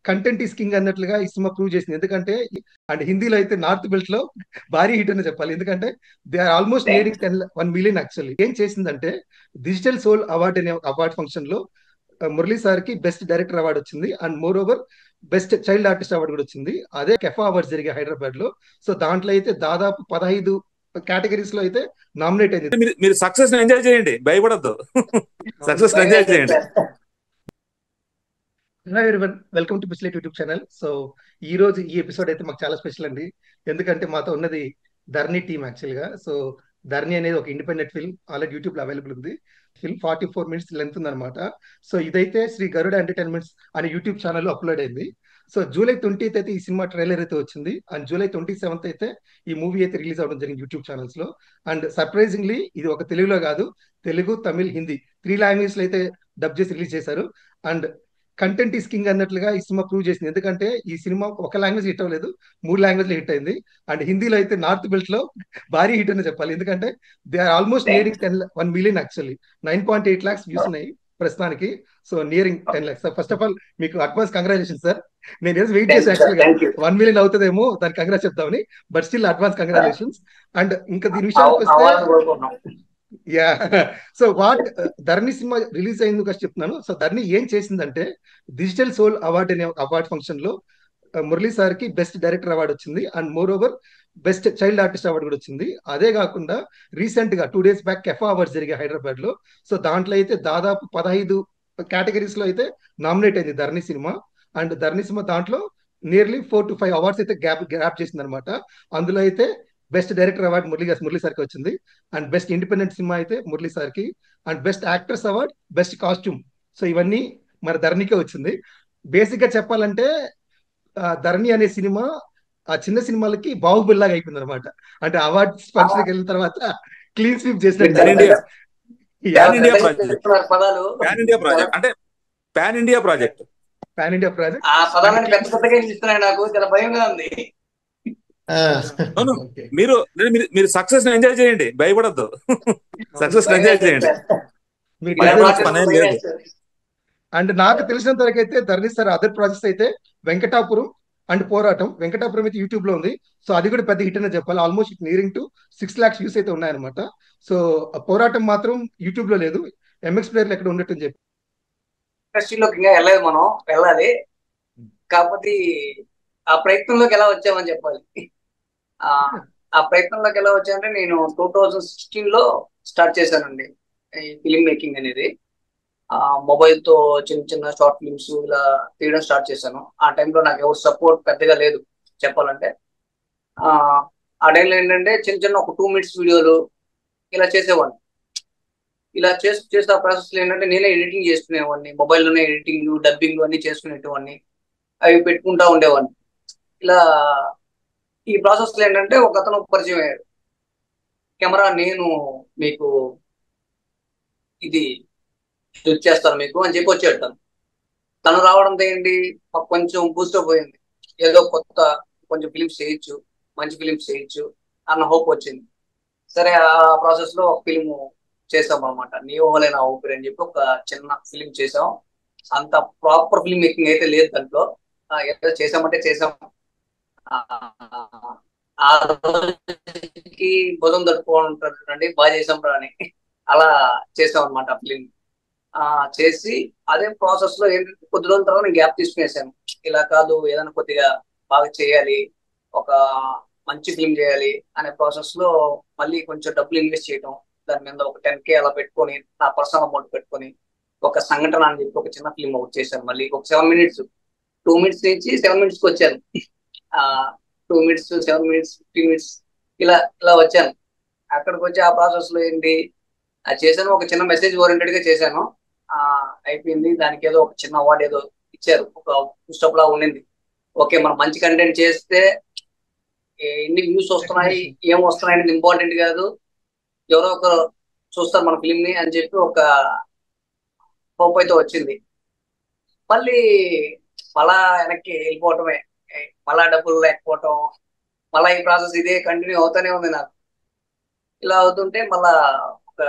Content is king అన్నట్లుగా ఈ cinema prove చేసింది. ఎందుకంటే అండ్ హిందీలో అయితే నార్త్ బెల్ట్ లో భారీ హిట్ అని చెప్పాలి. ఎందుకంటే they are almost nearing 1 million. Actually ఏం చేసిందంటే డిజిటల్ సోల్ అవార్డ్ అనే అవార్డ్ ఫంక్షన్ లో మురళీ సార్ కి బెస్ట్ డైరెక్టర్ అవార్డు వచ్చింది. And moreover best child artist award కూడా వచ్చింది. అదే కెఫా అవార్డ్స్ జరిగే హైదరాబాద్ లో. సో దాంట్లో అయితే దాదాపు 15 కేటగిరీస్ లో అయితే నామినేట్ అయింది. మీరు సక్సెస్ ఎంజాయ్ చేయండి, భయపడద్దు. సక్సెస్ ఎంజాయ్ చేయండి. హలో ఎవరీవన్, వెల్కమ్ టు పిస్లెట్ యూట్యూబ్ ఛానల్. సో ఈ రోజు ఈ ఎపిసోడ్ అయితే మాకు చాలా స్పెషల్ అండి. ఎందుకంటే మాతో ఉన్నది ధర్ని టీమ్ యాక్చువల్గా. సో ధర్ని అనేది ఒక ఇండిపెండెంట్ ఫిల్మ్, ఆల్రెడీ యూట్యూబ్ లో అవైలబుల్ ఉంది. ఫిల్మ్ 44 minutes లెంత్ ఉందన్నమాట. సో ఇదైతే శ్రీ గరుడ ఎంటర్టైన్మెంట్స్ అనే యూట్యూబ్ ఛానల్లో అప్లోడ్ అయింది. సో జూలై 20th అయితే ఈ సినిమా ట్రైలర్ అయితే వచ్చింది. అండ్ జూలై 27th అయితే ఈ మూవీ అయితే రిలీజ్ అవ్వడం జరిగింది యూట్యూబ్ ఛానల్స్ లో. అండ్ సర్ప్రైజింగ్లీ ఇది ఒక తెలుగులో కాదు, తెలుగు, తమిళ్, హిందీ 3 లాంగ్వేజ్ లో అయితే డబ్ చేసి రిలీజ్ చేశారు. అండ్ కంటెంట్ ఈస్ కింగ్ అన్నట్లుగా ఈ సినిమా ప్రూవ్ చేసింది. ఎందుకంటే ఈ సినిమా ఒక లాంగ్వేజ్ హిట్ అవ్వలేదు, 3 లాంగ్వేజ్ లో హిట్ అయింది. అండ్ హిందీలో అయితే నార్త్ బెల్ట్ లో భారీ హిట్ అని చెప్పాలి. ఎందుకంటే they are almost nearing 1 million. Actually 9.8 lakhs views ఉన్నాయి ప్రస్తుతానికి. So nearing 10 lakhs. First of all మీకు అడ్వాన్స్ కంగ్రాచులేషన్ సార్. నేను ఏదో వెయిట్ చేసి యాక్చువల్గా 1 million అవుతుందేమో దానికి కంగ్రాట్స్ చెప్తామని, but still advance congratulations. And ఇంకా దీని విషయానికి వస్తే yeah, so what Dharani cinema release అయింది చెప్తున్నాను. సో ధరణి ఏం చేసిందంటే డిజిటల్ సోల్ అవార్డ్ అనే అవార్డ్ ఫంక్షన్ లో మురళీ సార్ కి బెస్ట్ డైరెక్టర్ అవార్డు వచ్చింది. And moreover best child artist award కూడా వచ్చింది. అదే కాకుండా రీసెంట్ గా 2 days బ్యాక్ కెఫా అవార్డ్స్ జరిగాయి హైదరాబాద్ లో. సో దాంట్లో అయితే దాదాపు 15 కేటగిరీస్ లో అయితే నామినేట్ అయింది ధరణి సినిమా. అండ్ ధరణి సినిమా దాంట్లో నియర్లీ 4 to 5 అవార్డ్స్ అయితే గ్రాప్ చేసింది అనమాట. అందులో అయితే బెస్ట్ డైరెక్టర్ అవార్డు మురళీ సార్కి వచ్చింది. అండ్ బెస్ట్ ఇండిపెండెంట్ సినిమా అయితే మురళీ సార్కి. And best actors award, best costume, so ఇవన్నీ మన ధరణికే వచ్చింది. బేసిక్ గా చెప్పాలంటే ధరణి అనే సినిమా ఆ చిన్న సినిమాలకి బాహుబలి లాగా అయిపోయింది అనమాట. అంటే అవార్డ్స్ ఫంక్షన్కి వెళ్ళిన తర్వాత క్లీన్ స్వీప్ చేసినట్టు pan India yeah, pan India project. Pan India project అంటే pan India project. Pan India project. ఆ పదాలను పెద్ద పెద్దగా ఇస్తున్నాయి, నాకు చాలా భయంగా ఉంది. అవును, ఓకే, మీరు మీరు సక్సెస్ ఎంజాయ్ చేయండి, భయపడద్దు. సక్సెస్ ఎంజాయ్ చేయండి. మీరు భయం భయపడాల్సిన రాత్రి పనేం భయం లేదు. వేస్తుంది. అండ్ నాకు తెలిసినంత వరకు అయితే ధరణి సార్ అదర్ ప్రాజెక్ట్స్ అయితే వెంకటాపురం అండ్ పోరాటం. వెంకటాపురం అయితే యూట్యూబ్ లో ఉంది. సో అది కూడా పెద్ద హిట్ అనే చెప్పాలి. Almost nearing to 6 lakhs views అయితే ఉన్నాయన్నమాట. సో పోరాటం మాత్రం యూట్యూబ్ లో లేదు, ఎంఎక్స్ ప్లేయర్ లో ఎక్కడ ఉన్నట్టు చెప్పి. ఇండస్ట్రీలోకి ఇంకా వెళ్ళలేదు, మనం వెళ్ళాలి. కాకపోతే ఆ ప్రయత్నంలోకి ఎలా వచ్చామని చెప్పాలి. ఆ ఆ ప్రయత్నంలోకి ఎలా వచ్చానంటే, నేను 2016 లో స్టార్ట్ చేశానండి ఈ ఫిలిం మేకింగ్ అనేది. మొబైల్ తో చిన్న చిన్న షార్ట్ ఫిల్మ్స్ ఇలా తీయడం స్టార్ట్ చేశాను. ఆ టైంలో నాకు ఎవరు సపోర్ట్ పెద్దగా లేదు చెప్పాలంటే. ఆ ఆ టైంలో ఏంటంటే చిన్న చిన్న ఒక 2 minutes వీడియోలు ఇలా చేసేవాడిని. ఇలా చేస్తే ఆ ప్రాసెస్ ఏంటంటే నేనే ఎడిటింగ్ చేసుకునేవాడిని, మొబైల్లోనే ఎడిటింగ్, డబ్బింగ్ అన్ని చేసుకునేటివాడిని. అవి పెట్టుకుంటా ఉండేవాడిని. ఇలా ఈ ప్రాసెస్ లో ఏంటంటే ఒక అతను పరిచయం అయ్యాడు. కెమెరా నేను మీకు ఇది హెల్ప్ చేస్తాను మీకు అని చెప్పి వచ్చాడు తను. తను రావడంతో ఏంటి, మాకు కొంచెం బూస్టప్ పోయింది. ఏదో కొత్త కొంచెం ఫిలిమ్స్ చేయొచ్చు, మంచి ఫిలిమ్స్ చేయొచ్చు అన్న హోప్ వచ్చింది. సరే, ఆ ప్రాసెస్ లో ఒక ఫిలిం చేసాం అనమాట. నీ ఓహలే నా ఊపిరి అని చెప్పి ఒక చిన్న ఫిలిం చేసాం. అంత ప్రాపర్ ఫిల్మ్ మేకింగ్ అయితే లేదు దాంట్లో. ఏదో చేసామంటే చేసాం. ఆ ఆ రోజుకి భుజం తట్టుకోవాలంటారండి, బాగా చేసాం రా అని అలా చేసాం అనమాట ఫిలిం. చేసి అదే ప్రాసెస్ లో ఏంటంటే కొద్ది రోజుల తర్వాత నేను గ్యాప్ తీసుకునేసాను. ఇలా కాదు, ఏదైనా కొద్దిగా బాగా చేయాలి, ఒక మంచి ఫిల్మ్ చేయాలి అనే ప్రాసెస్ లో మళ్ళీ కొంచెం డబ్బులు ఇన్వెస్ట్ చేయడం, దాని మీద ఒక 10K అలా పెట్టుకొని, నా పర్సనల్ అమౌంట్ పెట్టుకొని ఒక సంఘటన అని చెప్పి ఒక చిన్న ఫిల్మ్ ఒకటి చేశాను. మళ్ళీ ఒక 7 minutes, 2 minutes నుంచి 7 minutes కి వచ్చాను. ఆ 2 minutes, 7 minutes, 15 minutes ఇలా ఇలా వచ్చాను. అక్కడికి వచ్చి ఆ ప్రాసెస్ లో ఏంటి, అది చేశాను, ఒక చిన్న మెసేజ్ ఓరియంటెడ్ గా చేశాను. అయిపోయింది. దానికి ఏదో ఒక చిన్న అవార్డు ఏదో ఇచ్చారు, ఒక పుస్తప్ లా ఉండింది. ఓకే, మనం మంచి కంటెంట్ చేస్తే ఎన్ని వ్యూస్ వస్తున్నాయి, ఏం వస్తున్నాయి అనేది ఇంపార్టెంట్ కాదు, ఎవరో ఒకరు చూస్తారు మన ఫిలిం ని అని చెప్పి ఒక హోప్ అయితే వచ్చింది. మళ్ళీ మళ్ళా వెనక్కి వెళ్ళిపోవటమే, మళ్ళా డబ్బులు లేకపోవటం, మళ్ళా ఈ ప్రాసెస్ ఇదే కంటిన్యూ అవుతానే ఉంది నాకు. ఇలా అవుతుంటే మళ్ళా ఒక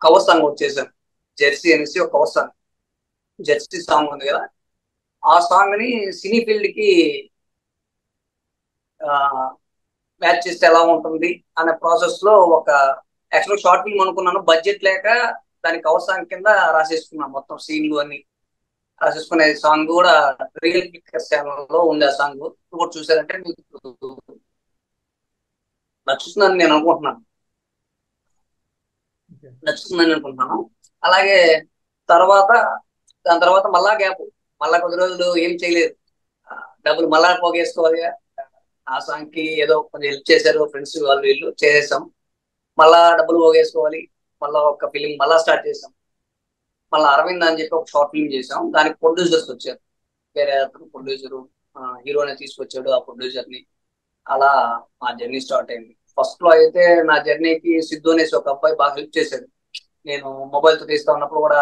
కవర్ సాంగ్ ఒకటి చేశాను, జెర్సీ అనేసి ఒక కవర్ సాంగ్. జెర్సీ సాంగ్ ఉంది కదా, ఆ సాంగ్ ని సినీ ఫీల్డ్ కి మ్యాచ్ చేస్తే ఎలా ఉంటుంది అనే ప్రాసెస్ లో ఒక యాక్చువల్ షార్ట్ ఫిల్మ్ అనుకున్నాను. బడ్జెట్ లేక దానికి కవర్ సాంగ్ కింద రాసేసుకున్నాను మొత్తం సీన్లు అన్ని రాసేసుకునే సాంగ్ కూడా రియల్ పిక్చర్స్ ఛానల్ లో ఉంది. ఆ సాంగ్ ఇప్పుడు చూసారంటే మీకు నచ్చుతుందని నేను అనుకుంటున్నాను. నచ్చుతుందని అనుకుంటున్నాను. అలాగే తర్వాత దాని తర్వాత మళ్ళా గ్యాప్, మళ్ళా కొద్ది రోజులు ఏం చేయలేదు. డబ్బులు మళ్ళా పోగేసుకోవాలి. ఆ సాంగ్ కి ఏదో కొంచెం హెల్ప్ చేశారు ఫ్రెండ్స్ వాళ్ళు వీళ్ళు, చేసేసాం. మళ్ళా డబ్బులు పోగేసుకోవాలి. మళ్ళా ఒక ఫిలిం మళ్ళా స్టార్ట్ చేసాం. మళ్ళీ అరవింద్ అని చెప్పి ఒక షార్ట్ ఫిల్మ్ చేసాం. దానికి ప్రొడ్యూసర్స్ వచ్చారు, వేరే అతను ప్రొడ్యూసరు హీరోని తీసుకొచ్చాడు, ఆ ప్రొడ్యూసర్ ని. అలా మా జర్నీ స్టార్ట్ అయింది. ఫస్ట్ లో అయితే నా జర్నీకి సిద్ధు అనేసి ఒక అబ్బాయి బాగా హెల్ప్ చేశాడు. నేను మొబైల్ తో తీస్తా ఉన్నప్పుడు కూడా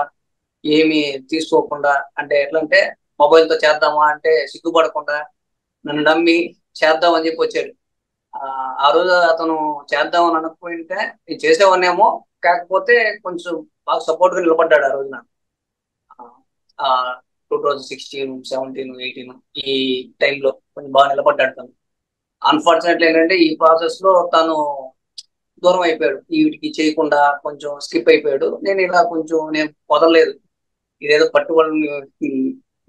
ఏమి తీసుకోకుండా, అంటే ఎట్లా అంటే మొబైల్ తో చేద్దామా అంటే సిగ్గుపడకుండా నన్ను నమ్మి చేద్దాం అని చెప్పి వచ్చాడు. ఆ రోజు అతను చేద్దామని అనకపోయింటే నేను చేసేవాన్నేమో, కాకపోతే కొంచెం బాగా సపోర్ట్ గా నిలబడ్డాడు ఆ రోజు నాకు. 2016, 17, 18 ఈ టైంలో కొంచెం బాగా నిలబడ్డాడు తను. అన్ఫార్చునేట్లీ ఏంటంటే ఈ ప్రాసెస్ లో తను దూరం అయిపోయాడు, వీటికి చేయకుండా కొంచెం స్కిప్ అయిపోయాడు. నేను ఇలా కొంచెం నేను వదలలేదు, ఇదేదో పట్టుబడి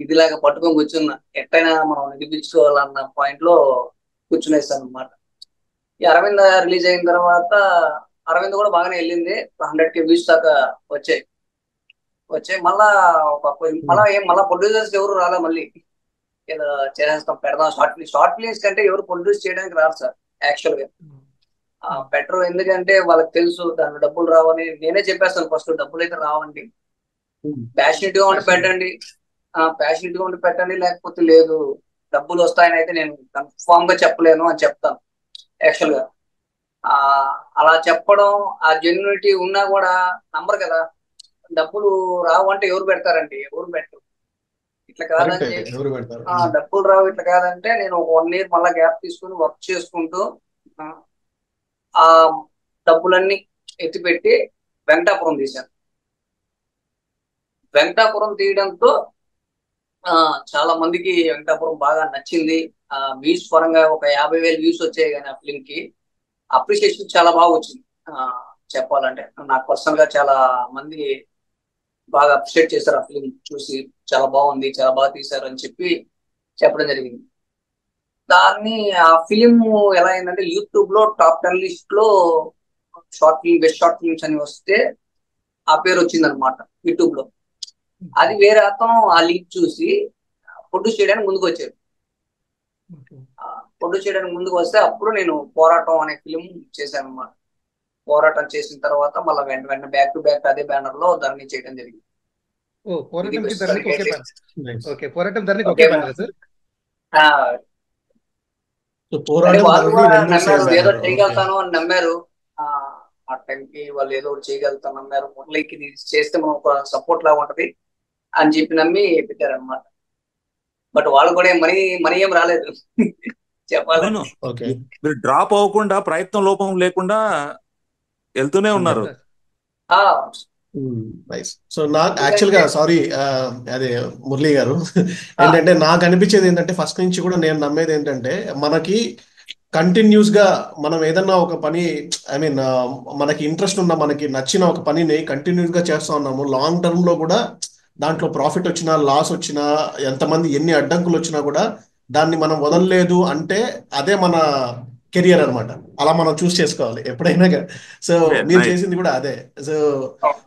ఇదిలాగా పట్టుకొని కూర్చున్నా, ఎట్టయినా మనం నిరూపించుకోవాలన్న పాయింట్ లో కూర్చునేస్తాను అనమాట. ఈ అరవింద్ రిలీజ్ అయిన తర్వాత అరవింద్ కూడా బాగానే వెళ్ళింది, 100K వ్యూస్ దాకా వచ్చాయి. మళ్ళా మళ్ళా ప్రొడ్యూసర్స్ ఎవరు రాలే. మళ్ళీ ఏదో చేసేస్తాం పెడదాం షార్ట్ ఫిలిమ్స్ కంటే ఎవరు ప్రొడ్యూస్ చేయడానికి రారు సార్ యాక్చువల్ గా. బెటర్, ఎందుకంటే వాళ్ళకి తెలుసు దాని డబ్బులు రావని. నేనే చెప్పేస్తాను ఫస్ట్, డబ్బులు అయితే రావండి, ప్యాషనెట్ గా ఉండి పెట్టండి, ప్యాషనెట్ గా ఉండి పెట్టండి, లేకపోతే లేదు. డబ్బులు వస్తాయని అయితే నేను కన్ఫామ్ గా చెప్పలేను అని చెప్తాను యాక్చువల్ గా. అలా చెప్పడం, ఆ జెన్యునిటీ ఉన్నా కూడా నమ్మరు కదా. డబ్బులు రావు అంటే ఎవరు పెడతారండి? ఎవరు పెట్టరు. ఇట్లా కాదని చెప్పి డబ్బులు రావు ఇట్లా కాదంటే నేను ఒక 1 year మళ్ళీ గ్యాప్ తీసుకుని వర్క్ చేసుకుంటూ ఆ డబ్బులన్నీ ఎత్తిపెట్టి వెంకటాపురం తీశాను. వెంకటాపురం తీయడంతో చాలా మందికి వెంకటాపురం బాగా నచ్చింది. వ్యూస్ పరంగా ఒక 50,000 వ్యూస్ వచ్చాయి, కానీ ఆ ఫిల్మ్ కి అప్రిషియేషన్ చాలా బాగా వచ్చింది. చెప్పాలంటే నాకు పర్సనల్ గా చాలా మంది బాగా అప్రిషియేట్ చేశారు. ఆ ఫిల్మ్ చూసి చాలా బాగుంది, చాలా బాగా తీశారు అని చెప్పి చెప్పడం జరిగింది. దాన్ని ఆ ఫిలిం ఎలా అయిందంటే యూట్యూబ్ లో టాప్ 10 లిస్ట్ లో short film, best short films అని వస్తే ఆ పేరు వచ్చింది అనమాట యూట్యూబ్ లో. అది వేరే అతను ఆ లింక్ చూసి ప్రొడ్యూస్ చేయడానికి ముందుకు వచ్చారు. ప్రొడ్యూస్ చేయడానికి ముందుకు వస్తే అప్పుడు నేను పోరాటం అనే ఫిలిం చేశాను అనమాట. పోరాటం చేసిన తర్వాత మళ్ళీ వెంటనే బ్యాక్ టు బ్యాక్ అదే బ్యానర్ లో ధరణి చేయడం జరిగింది. వాళ్ళు కూడా నమ్మారు, ఏదో చేయగలుగుతాను అని నమ్మారు. ఆ టైంకి వాళ్ళు ఏదో ఒకటి చేయగలుగుతాను నమ్మారు. మురళికి ఇది చేస్తే మనం ఒక సపోర్ట్ లాగా ఉంటది అని చెప్పి నమ్మి పెట్టారనమాట. బట్ వాళ్ళు కూడా మనీ ఏం రాలేదు చెప్పాలని. మీరు డ్రాప్ అవ్వకుండా, ప్రయత్నం లోపం లేకుండా వెళ్తూనే ఉన్నారు. సో నాకు యాక్చువల్ గా సారీ, అదే మురళి గారు ఏంటంటే నాకు అనిపించేది ఏంటంటే ఫస్ట్ నుంచి కూడా నేను నమ్మేది ఏంటంటే మనకి కంటిన్యూస్ గా మనం ఏదన్నా ఒక పని, ఐ మీన్ మనకి ఇంట్రెస్ట్ ఉన్న, మనకి నచ్చిన ఒక పనిని కంటిన్యూస్ గా చేస్తా ఉన్నాము. లాంగ్ టర్మ్ లో కూడా దాంట్లో ప్రాఫిట్ వచ్చినా లాస్ వచ్చినా, ఎంతమంది ఎన్ని అడ్డంకులు వచ్చినా కూడా దాన్ని మనం వదలలేదు అంటే అదే మన కెరియర్ అనమాట. అలా మనం చూస్ చేసుకోవాలి ఎప్పుడైనా. సో మీరు చేసింది కూడా అదే.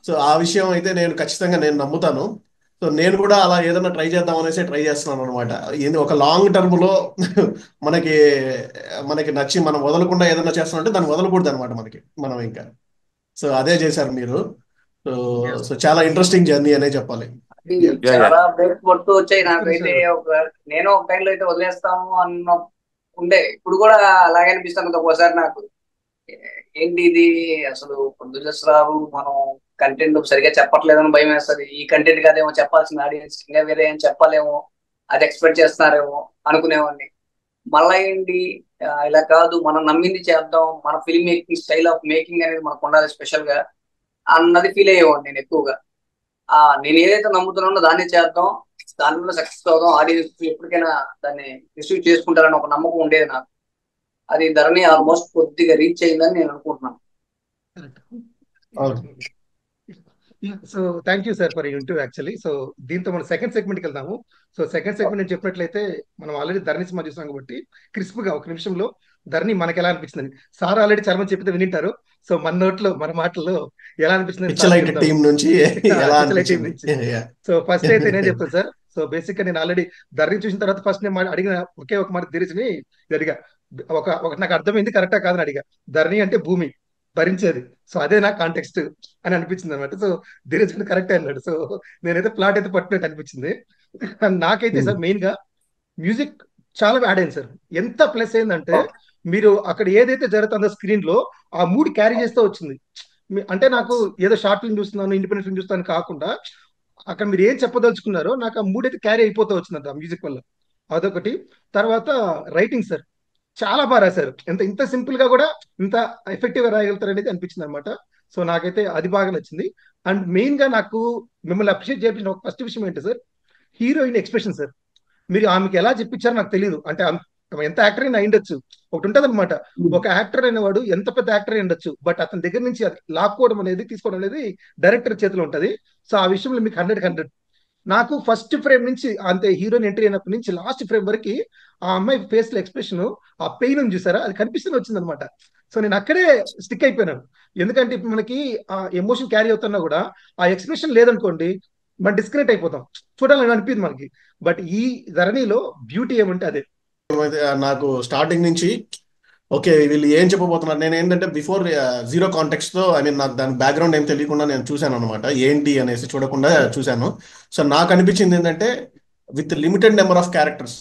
సో ఆ విషయం అయితే నేను ఖచ్చితంగా నేను నమ్ముతాను. సో నేను కూడా అలా ఏదైనా ట్రై చేద్దాం అనేసి ట్రై చేస్తున్నాను అనమాట. ఒక లాంగ్ టర్మ్ లో మనకి మనకి నచ్చి మనం వదలకుండా ఏదైనా చేస్తామంటే దాన్ని వదలకూడదు అనమాట మనం ఇంకా. సో అదే చేశారు మీరు. సో చాలా ఇంట్రెస్టింగ్ జర్నీ అనే చెప్పాలి. చాలా బ్రేక్స్ పడుతూ వచ్చాయి నాకైతే. నేను ఒక టైంలో అయితే వదిలేస్తాము అన్న ఉండే, ఇప్పుడు కూడా అలాగే అనిపిస్తుంది ఒక్కోసారి నాకు. ఏంటి ఇది అసలు ప్రొడ్యూసర్స్ రావు, మనం కంటెంట్ సరిగా చెప్పట్లేదని భయం వేస్తుంది. ఈ కంటెంట్ కాదేమో చెప్పాల్సిన ఆడియన్స్, ఇంకా వేరే ఏం చెప్పాలేమో, అది ఎక్స్పెక్ట్ చేస్తున్నారేమో అనుకునేవాడిని. మళ్ళా ఏంటి ఇలా కాదు, మనం నమ్మింది చేద్దాం, మన film making, style of making అనేది మనకు ఉండాలి స్పెషల్ గా అన్నది ఫీల్ అయ్యేవాడిని నేను ఎక్కువగా. నేను ఏదైతే నమ్ముతున్నానో దాన్ని చేద్దాం, దానిలో సక్సెస్ అవుదాం, ఆడియన్స్ ఎప్పటికైనా దాన్ని రిసీవ్ చేసుకుంటారని ఒక నమ్మకం ఉండేది నాకు. అది ధరణి ఆల్మోస్ట్ కొద్దిగా రీచ్ అయిందని నేను అనుకుంటున్నాను. అవును. So thank you sir for interview actually. So దీంతో మనం సెకండ్ సెగ్మెంట్కి వెళ్దాము. సో సెకండ్ సెగ్మెంట్ నేను చెప్పినట్లయితే మనం ఆల్రెడీ ధరణి సినిమా చూసాం కాబట్టి క్రిస్ప్గా ఒక నిమిషంలో ధరణి మనకి ఎలా అనిపించింది. సార్ ఆల్రెడీ చాలా మంది చెప్పితే వినింటారు. సో మన నోట్లో మన మాటల్లో ఎలా అనిపించింది పిచ్చలైట్ టీం నుంచి ఎలా పిచ్చలై టీం అనిపించింది? నుంచి. సో ఫస్ట్ అయితే నేను చెప్తాను సార్. సో బేసిక్ గా నేను ఆల్రెడీ ధరణి చూసిన తర్వాత ఫస్ట్ నేను అడిగిన ఒకే ఒక మాట ధీరజ్ని అడిగా. ఒక నాకు అర్థమైంది కరెక్టా కాదని అడిగా. ధరణి అంటే భూమి భరించేది. సో అదే నా కాంటెక్స్ట్ అని అనిపించింది అనమాట. సో ధీరజ్ కరెక్ట్ అన్నాడు. సో నేనైతే ప్లాట్ అయితే పట్టినట్టు అనిపించింది. నాకైతే సార్ మెయిన్ గా మ్యూజిక్ చాలా యాడ్ అయింది సార్. ఎంత ప్లస్ అయిందంటే మీరు అక్కడ ఏదైతే జరుగుతుందో స్క్రీన్ లో ఆ మూడ్ క్యారీ చేస్తూ వచ్చింది. అంటే నాకు ఏదో షార్ట్ ఫిల్మ్ చూస్తున్నాను, ఇండిపెండెంట్ ఫిల్మ్ చూస్తాను కాకుండా అక్కడ మీరు ఏం చెప్పదలుచుకున్నారో నాకు ఆ మూడ్ అయితే క్యారీ అయిపోతూ వచ్చింది ఆ మ్యూజిక్ వల్ల. అదొకటి. తర్వాత రైటింగ్ సార్ చాలా బాగా రాశారు. ఇంత సింపుల్ గా కూడా ఇంత ఎఫెక్టివ్ గా రాయగలుగుతారు అనేది అనిపించింది అనమాట. సో నాకైతే అది బాగా నచ్చింది. అండ్ మెయిన్ గా నాకు మిమ్మల్ని అప్రిషియేట్ చేయించిన ఒక ఫస్ట్ విషయం ఏంటి సార్, హీరోయిన్ ఎక్స్ప్రెషన్ సార్. మీరు ఆమెకి ఎలా చెప్పించారో నాకు తెలియదు. అంటే ఆమె ఎంత యాక్టర్ అయినా అయిండొచ్చు. ఒకటి ఉంటుంది అనమాట, ఒక యాక్టర్ అయినవాడు ఎంత పెద్ద యాక్టర్ అయి ఉండొచ్చు, బట్ అతని దగ్గర నుంచి అది లాక్కోవడం అనేది తీసుకోవడం అనేది డైరెక్టర్ చేతిలో ఉంటది. సో ఆ విషయంలో మీకు 100 నాకు ఫస్ట్ ఫ్రేమ్ నుంచి అంతే హీరోయిన్ ఎంట్రీ అయినప్పటి నుంచి లాస్ట్ ఫ్రేమ్ వరకు ఆ అమ్మాయి ఫేస్ లో ఎక్స్ప్రెషన్, ఆ పెయిన్ చూసారా, అది కనిపిస్తూనే వచ్చింది అనమాట. సో నేను అక్కడే స్టిక్ అయిపోయినాను. ఎందుకంటే ఇప్పుడు మనకి ఆ ఎమోషన్ క్యారీ అవుతున్నా కూడా ఆ ఎక్స్ప్రెషన్ లేదనుకోండి మనం డిస్కనెక్ట్ అయిపోతాం, చూడాలని అనిపించింది మనకి. బట్ ఈ ధరణిలో బ్యూటీ ఏమంటే అదే. నాకు స్టార్టింగ్ నుంచి ఓకే వీళ్ళు ఏం చెప్పబోతున్నారు, నేను ఏంటంటే బిఫోర్ జీరో కాంటెక్స్ట్ తో ఐ మీన్ నాకు దాని బ్యాక్గ్రౌండ్ ఏం తెలియకుండా నేను చూశాను అనమాట, ఏంటి అనేసి చూడకుండా చూశాను. సో నాకు అనిపించింది ఏంటంటే with limited number of characters,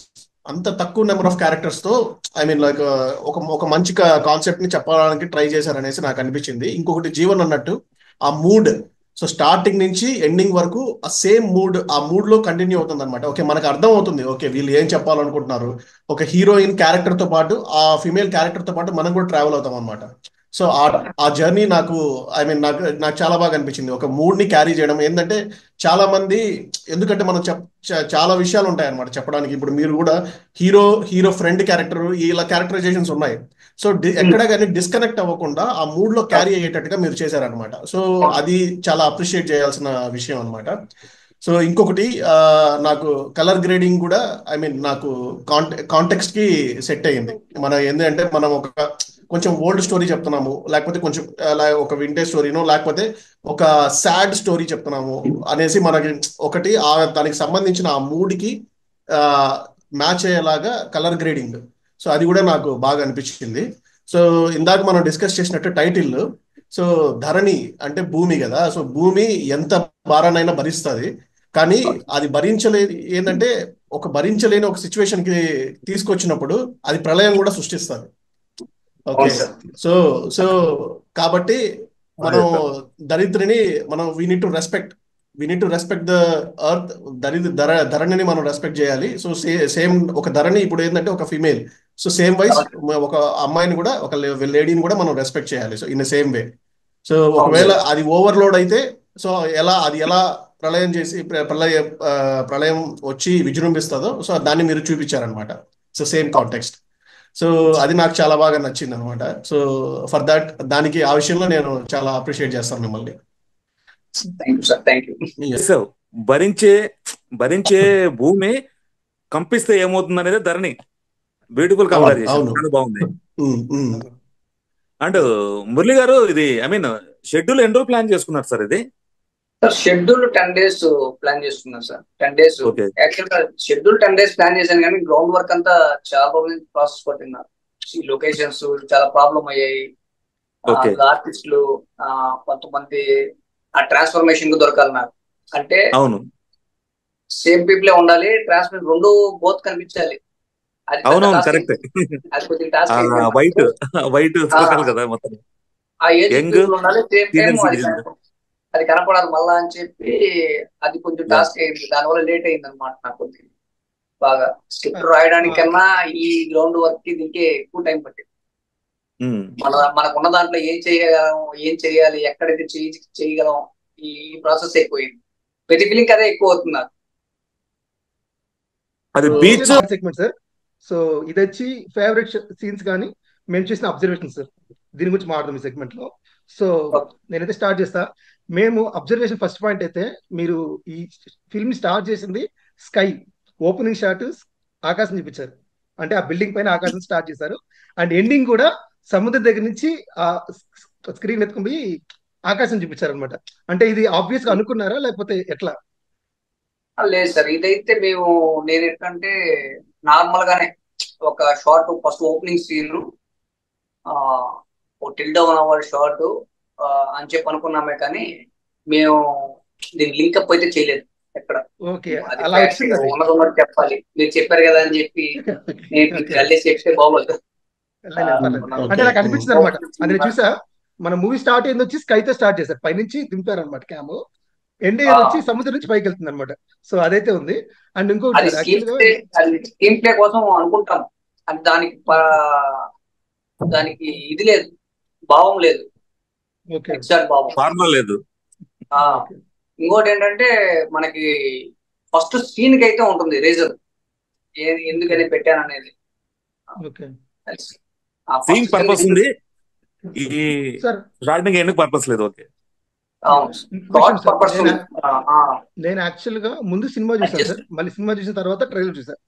అంత తక్కువ నెంబర్ ఆఫ్ క్యారెక్టర్స్ తో ఐ మీన్ లైక్ ఒక మంచి కాన్సెప్ట్ ని చెప్పడానికి ట్రై చేశారనేసి నాకు అనిపించింది. ఇంకొకటి జీవన్ అన్నట్టు ఆ మూడ్, సో స్టార్టింగ్ నుంచి ఎండింగ్ వరకు ఆ సేమ్ మూడ్, ఆ మూడ్ లో కంటిన్యూ అవుతుంది అనమాట. ఓకే మనకు అర్థం అవుతుంది ఓకే వీళ్ళు ఏం చెప్పాలనుకుంటున్నారు. ఒక హీరోయిన్ క్యారెక్టర్ తో పాటు ఆ ఫిమేల్ క్యారెక్టర్ తో పాటు మనం కూడా ట్రావెల్ అవుతాం అనమాట. సో ఆ జర్నీ నాకు ఐ మీన్ నాకు నాకు చాలా బాగా అనిపించింది. ఒక మూడ్ ని క్యారీ చేయడం ఏంటంటే చాలా మంది, ఎందుకంటే మనం చాలా విషయాలు ఉంటాయి అనమాట చెప్పడానికి. ఇప్పుడు మీరు కూడా హీరో హీరో ఫ్రెండ్ క్యారెక్టర్ ఇలా క్యారెక్టరైజేషన్స్ ఉన్నాయి. సో ఎక్కడ కానీ డిస్కనెక్ట్ అవ్వకుండా ఆ మూడ్ లో క్యారీ అయ్యేటట్టుగా మీరు చేశారనమాట. సో అది చాలా అప్రిషియేట్ చేయాల్సిన విషయం అనమాట. సో ఇంకొకటి నాకు కలర్ గ్రేడింగ్ కూడా ఐ మీన్ నాకు కాంటెక్స్ట్ కి సెట్ అయ్యింది. మన ఏంటంటే మనం ఒక కొంచెం ఓల్డ్ స్టోరీ చెప్తున్నాము, లేకపోతే కొంచెం ఒక వింటేజ్ స్టోరీనో లేకపోతే ఒక సాడ్ స్టోరీ చెప్తున్నాము అనేసి మనకి ఒకటి దానికి సంబంధించిన ఆ మూడ్కి మ్యాచ్ అయ్యేలాగా కలర్ గ్రేడింగ్, సో అది కూడా నాకు బాగా అనిపించింది. సో ఇందాక మనం డిస్కస్ చేసినట్టు టైటిల్, సో ధరణి అంటే భూమి కదా, సో భూమి ఎంత భారానైనా భరిస్తుంది, కానీ అది భరించలేని ఏంటంటే భరించలేని ఒక సిచ్యువేషన్ కి తీసుకొచ్చినప్పుడు అది ప్రళయం కూడా సృష్టిస్తుంది. ఓకే సో సో కాబట్టి మనం దరిద్రిని మనం we need to respect the earth, ధరణిని మనం రెస్పెక్ట్ చేయాలి. సో సేమ్ ఒక ధరణి ఇప్పుడు ఏంటంటే ఒక ఫీమేల్, సో సేమ్ వైజ్ ఒక అమ్మాయిని కూడా ఒక లేడీని కూడా మనం రెస్పెక్ట్ చేయాలి. So in same way. So ఒకవేళ అది ఓవర్లోడ్ అయితే సో ఎలా ప్రళయం చేసి ప్రళయం వచ్చి విజృంభిస్తుందో సో దాన్ని మీరు చూపించారనమాట. So same context. సో అది నాకు చాలా బాగా నచ్చింది అనమాట. సో ఫర్ దట్ దానికి ఆ విషయంలో నేను చాలా అప్రిషియేట్ చేస్తాను మిమ్మల్ని. భరించే భూమి కంపిస్తే ఏమవుతుంది అనేది ధరణి బ్యూటిఫుల్ కాంబినేషన్, బాగుంది. అండ్ మురళి గారు ఇది ఐ మీన్ షెడ్యూల్ ఎన్ని రోజులు ప్లాన్ చేసుకున్నారు సార్? ఇది షెడ్యూల్ 10 days ప్లాన్ చేసుకున్నాను సార్. 10 days యాక్చువల్ గా షెడ్యూల్ 10 days ప్లాన్ చేశాను, కానీ గ్రౌండ్ వర్క్ అంతా చాలా ప్రాసెస్ పట్టింది. ఈ లొకేషన్స్ చాలా ప్రాబ్లం అయ్యాయి. ఆర్టిస్టులు కొంతమంది ఆ ట్రాన్స్ఫర్మేషన్ కు దొరకాలి నాకు. అంటే అవును సేమ్ పీపులే ఉండాలి, ట్రాన్స్ఫర్మేషన్ రెండు బోత్ కనిపించాలి. అది కొద్దిగా టాస్క్. వైట్ కదా మొత్తం ఆ ఏజ్ ఉండాలి, సేమ్ టైం అది కనపడాలి మళ్ళా అని చెప్పి అది కొంచెం టాస్క్ అయింది. దానివల్ల లేట్ అయింది అనమాట. నాకు కొద్దిగా బాగా స్క్రిప్ట్ రాయడానికన్నా ఈ గ్రౌండ్ వర్క్ కి దీనికే ఎక్కువ టైం పట్టింది. మనకున్న దాంట్లో ఏం చేయాలి, ఎక్కడైతే చేయగలం, ఈ ప్రాసెస్ ఎక్కువైంది. ప్రతి ఫీలింగ్ అదే ఎక్కువ అవుతుంది నాకు. అది so beach. Segment sir. So ఇది వచ్చి ఫేవరెట్ సీన్స్ కానీ మేము చేసిన అబ్జర్వేషన్ సార్. దీని గురించి మాట్లాడదాం ఈ సెగ్మెంట్ లో. సో నేనైతే స్టార్ట్ చేస్తా. మేము అబ్జర్వేషన్ ఫస్ట్ పాయింట్ అయితే, మీరు ఈ ఫిల్మ్ స్టార్ట్ చేసింది స్కై ఓపెనింగ్ షాట్ ఆకాశం చూపించారు. అంటే ఆ బిల్డింగ్ పైన ఆకాశం స్టార్ట్ చేశారు. అండ్ ఎండింగ్ కూడా సముద్రం దగ్గర నుంచి ఆ స్క్రీన్ ఎత్తుకుని పోయి ఆకాశం చూపించారు అనమాట. అంటే ఇది ఆబ్వియస్ గా అనుకున్నారా లేకపోతే ఎట్లా? లేదు సార్, ఇదైతే నేను ఎట్లంటే నార్మల్ గానే ఒక short first opening scene till dawn hour short అని చెప్పి అనుకున్నామే, కానీ మేము దీని లింకప్ అయితే చేయలేదు ఎక్కడ. ఓకే, అది అలా ఫ్యాక్ట్ వచ్చింది అది. ఉన్నది ఉన్నట్టు చెప్పాలి. మీరు చెప్పారు కదా అని చెప్పి నేను మీకు ఓకే, గల్లేసి చెప్తే బాగోదు. పర్లేదు. మనం అంటే ఓకే. నాకు అనిపించింది అనమాట. అది నేను చూసా. మన మూవీ స్టార్ట్ అయింది వచ్చి స్కైతో స్టార్ట్ చేశారు, పైనుంచి దింపారు అనమాట క్యామ్. ఎండ్ ఆ, అయ్యేది వచ్చి సముద్రం నుంచి పైకి వెళ్తుంది అనమాట. సో అదైతే ఉంది. అండ్ ఇంకోటి అది సార్, స్క్రీన్ యాక్చువల్ గా ప్లే అది స్క్రీన్ ప్లే కోసం అనుకుంటాం. అది దానికి ఇది లేదు, భావం లేదు, ఓకే ఎగ్జాక్ట్ భావం. ఫార్ములా లేదు. ఆ, ఓకే ఇంకోటి ఏంటంటే మనకి ఫస్ట్ సీన్ కి అయితే ఉంటుంది రీజన్ ఓకే ఎందుకని పెట్టాను అనేది. ఓకే ఆ సీన్ ఫస్ట్ సీన్ పర్పస్ ఉంది, ఈ సార్. స్టార్టింగ్ ఎండ్ పర్పస్ లేదు. ఓకే. విషయం థాట్ సార్, పర్పస్ నేను యాక్చువల్ గా ముందు సినిమా చూసాను సార్. మళ్ళీ సినిమా చూసిన తర్వాత ట్రైలర్ చూసాను.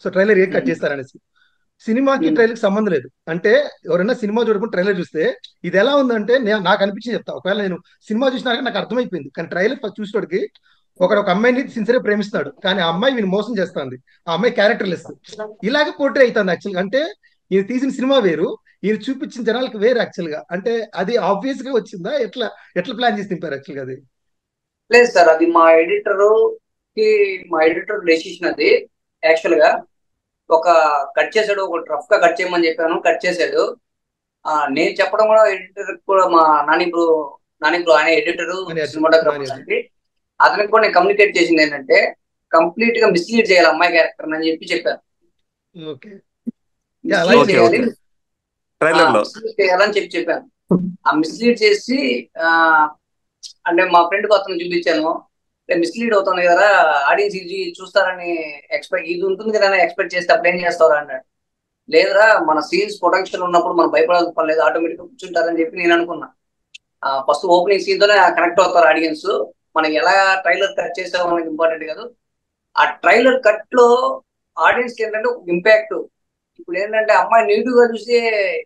సో ట్రైలర్ ఏ కట్ చేస్తారనేసి. సినిమాకి ట్రైలర్ సంబంధం లేదు. అంటే ఎవరైనా సినిమా చూడకుండా ట్రైలర్ చూస్తే ఇది ఎలా ఉందంటే, నాకు అనిపించింది చెప్తా. ఒకవేళ నేను సినిమా చూసినాక నాకు అర్థమైపోయింది, కానీ ట్రైలర్ ఫస్ట్ చూసేటోడికి ఒక అమ్మాయిని సిన్సియర్ ప్రేమిస్తున్నాడు, కానీ ఆ అమ్మాయి వీని మోసం చేస్తుంది. ఆ అమ్మాయి క్యారెక్టర్ లెస్. ఇలాగే పోర్ట్రే అవుతుంది యాక్చువల్గా. అంటే ఈయన తీసిన సినిమా వేరు, ఈయన చూపించిన జనాలకు వేరు యాక్చువల్ గా. అంటే అది ఆబ్వియస్ గా వచ్చిందా, ఎట్లా ఎట్లా ప్లాన్ చేసి తింపారు యాక్చువల్ గా అది? లేదు సార్, అది మా ఎడిటర్ డెసిషన్ అది. యాక్చువల్ గా ఒక కట్ చేశాడు, ఒక రఫ్ గా కట్ చేయమని చెప్పాను, కట్ చేశాడు. నేను చెప్పడం కూడా ఎడిటర్ కూడా, మా నాని బ్రో ఆయన ఎడిటర్ సినిమాటోగ్రాఫర్ అండి. అతనికి కూడా నేను కమ్యూనికేట్ చేసింది ఏంటంటే, కంప్లీట్ గా మిస్లీడ్ చేయాలి అమ్మాయి క్యారెక్టర్ అని చెప్పాను. ఓకే మిస్లీడ్ చేయాలి, ట్రైలర్ లో మిస్లీడ్ చేయాలని చెప్పాను. ఆ మిస్లీడ్ చేసి అంటే మా ఫ్రెండ్ కు అతను చూపించాను, మిస్లీడ్ అవుతుంది కదా ఆడియన్స్, ఇది చూస్తారని ఎక్స్పెక్ట్, ఇది ఉంటుంది కదా ఎక్స్పెక్ట్ చేస్తే అప్పుడు ఏం చేస్తారా అన్నాడు. లేదురా, మన సీన్స్ పొటెన్షియల్ ఉన్నప్పుడు మనం భయపడాల్సిన పని లేదు, ఆటోమేటిక్ గా కూర్చుంటారని చెప్పి నేను అనుకున్నా. ఫస్ట్ ఓపెనింగ్ సీన్ తోనే కనెక్ట్ అవుతారు ఆడియన్స్. మనకి ఎలా ట్రైలర్ కట్ చేసామో మనకి ఇంపార్టెంట్ కాదు. ఆ ట్రైలర్ కట్ లో ఆడియన్స్ కి ఏంటంటే ఇంపాక్ట్. ఇప్పుడు ఏంటంటే అమ్మాయి నెగిటివ్ గా చూసే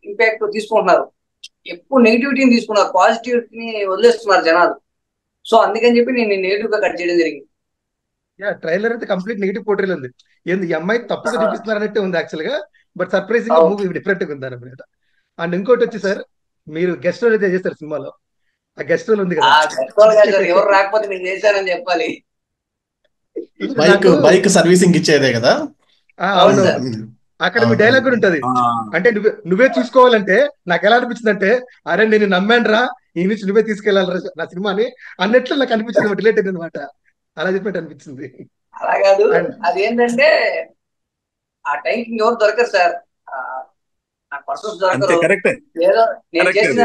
ఇంపాక్ట్ తీసుకుంటున్నారు, ఎక్కువ నెగిటివిటీని తీసుకున్నారు, పాజిటివిటీని వదిలేస్తున్నారు జనాలు. సో అందుకని చెప్పి నేను నెగిటివ్ గా కట్ చేయడం జరిగింది. ట్రైలర్ అయితే కంప్లీట్ నెగిటివ్ పోర్ట్రేల్ ఉంది. ఏంది ఈ అమ్మాయి తప్పుగా చూపిస్తున్నారు అన్నట్టే ఉంది యాక్చువల్ గా. బట్ సర్ప్రైజింగ్ గా మూవీ డిఫరెంట్ గా ఉంది అనమాట. అండ్ ఇంకోటి వచ్చి సార్, మీరు గెస్ట్ రోల్ అయితే చేస్తారు సినిమాలో. ఆ గెస్ట్ రోల్ ఉంది కదా, ఎవరు రాకపోతే నేను చేశానని చెప్పాలి. బైక్ సర్వీసింగ్ ఇచ్చేదే కదా. అవును, అక్కడ మీ డైలాగ్ కూడా ఉంటది. అంటే నువ్వే చూసుకోవాలంటే నాకు ఎలా అనిపించింది అంటే, అరే నేను నమ్మాను రా, ఈ నుంచి నువ్వే తీసుకెళ్ళాలి నా సినిమాని అన్నట్లు నాకు అనిపించింది, రిలేటెడ్ అనమాట. అలా చెప్పినట్టు అనిపించింది. అలా కాదు, అదేంటంటే ఆ టైంకి ఎవరు దొరకరు సార్, నాకు పర్సన్స్ దొరకరు. ఏదో నేను చేసిన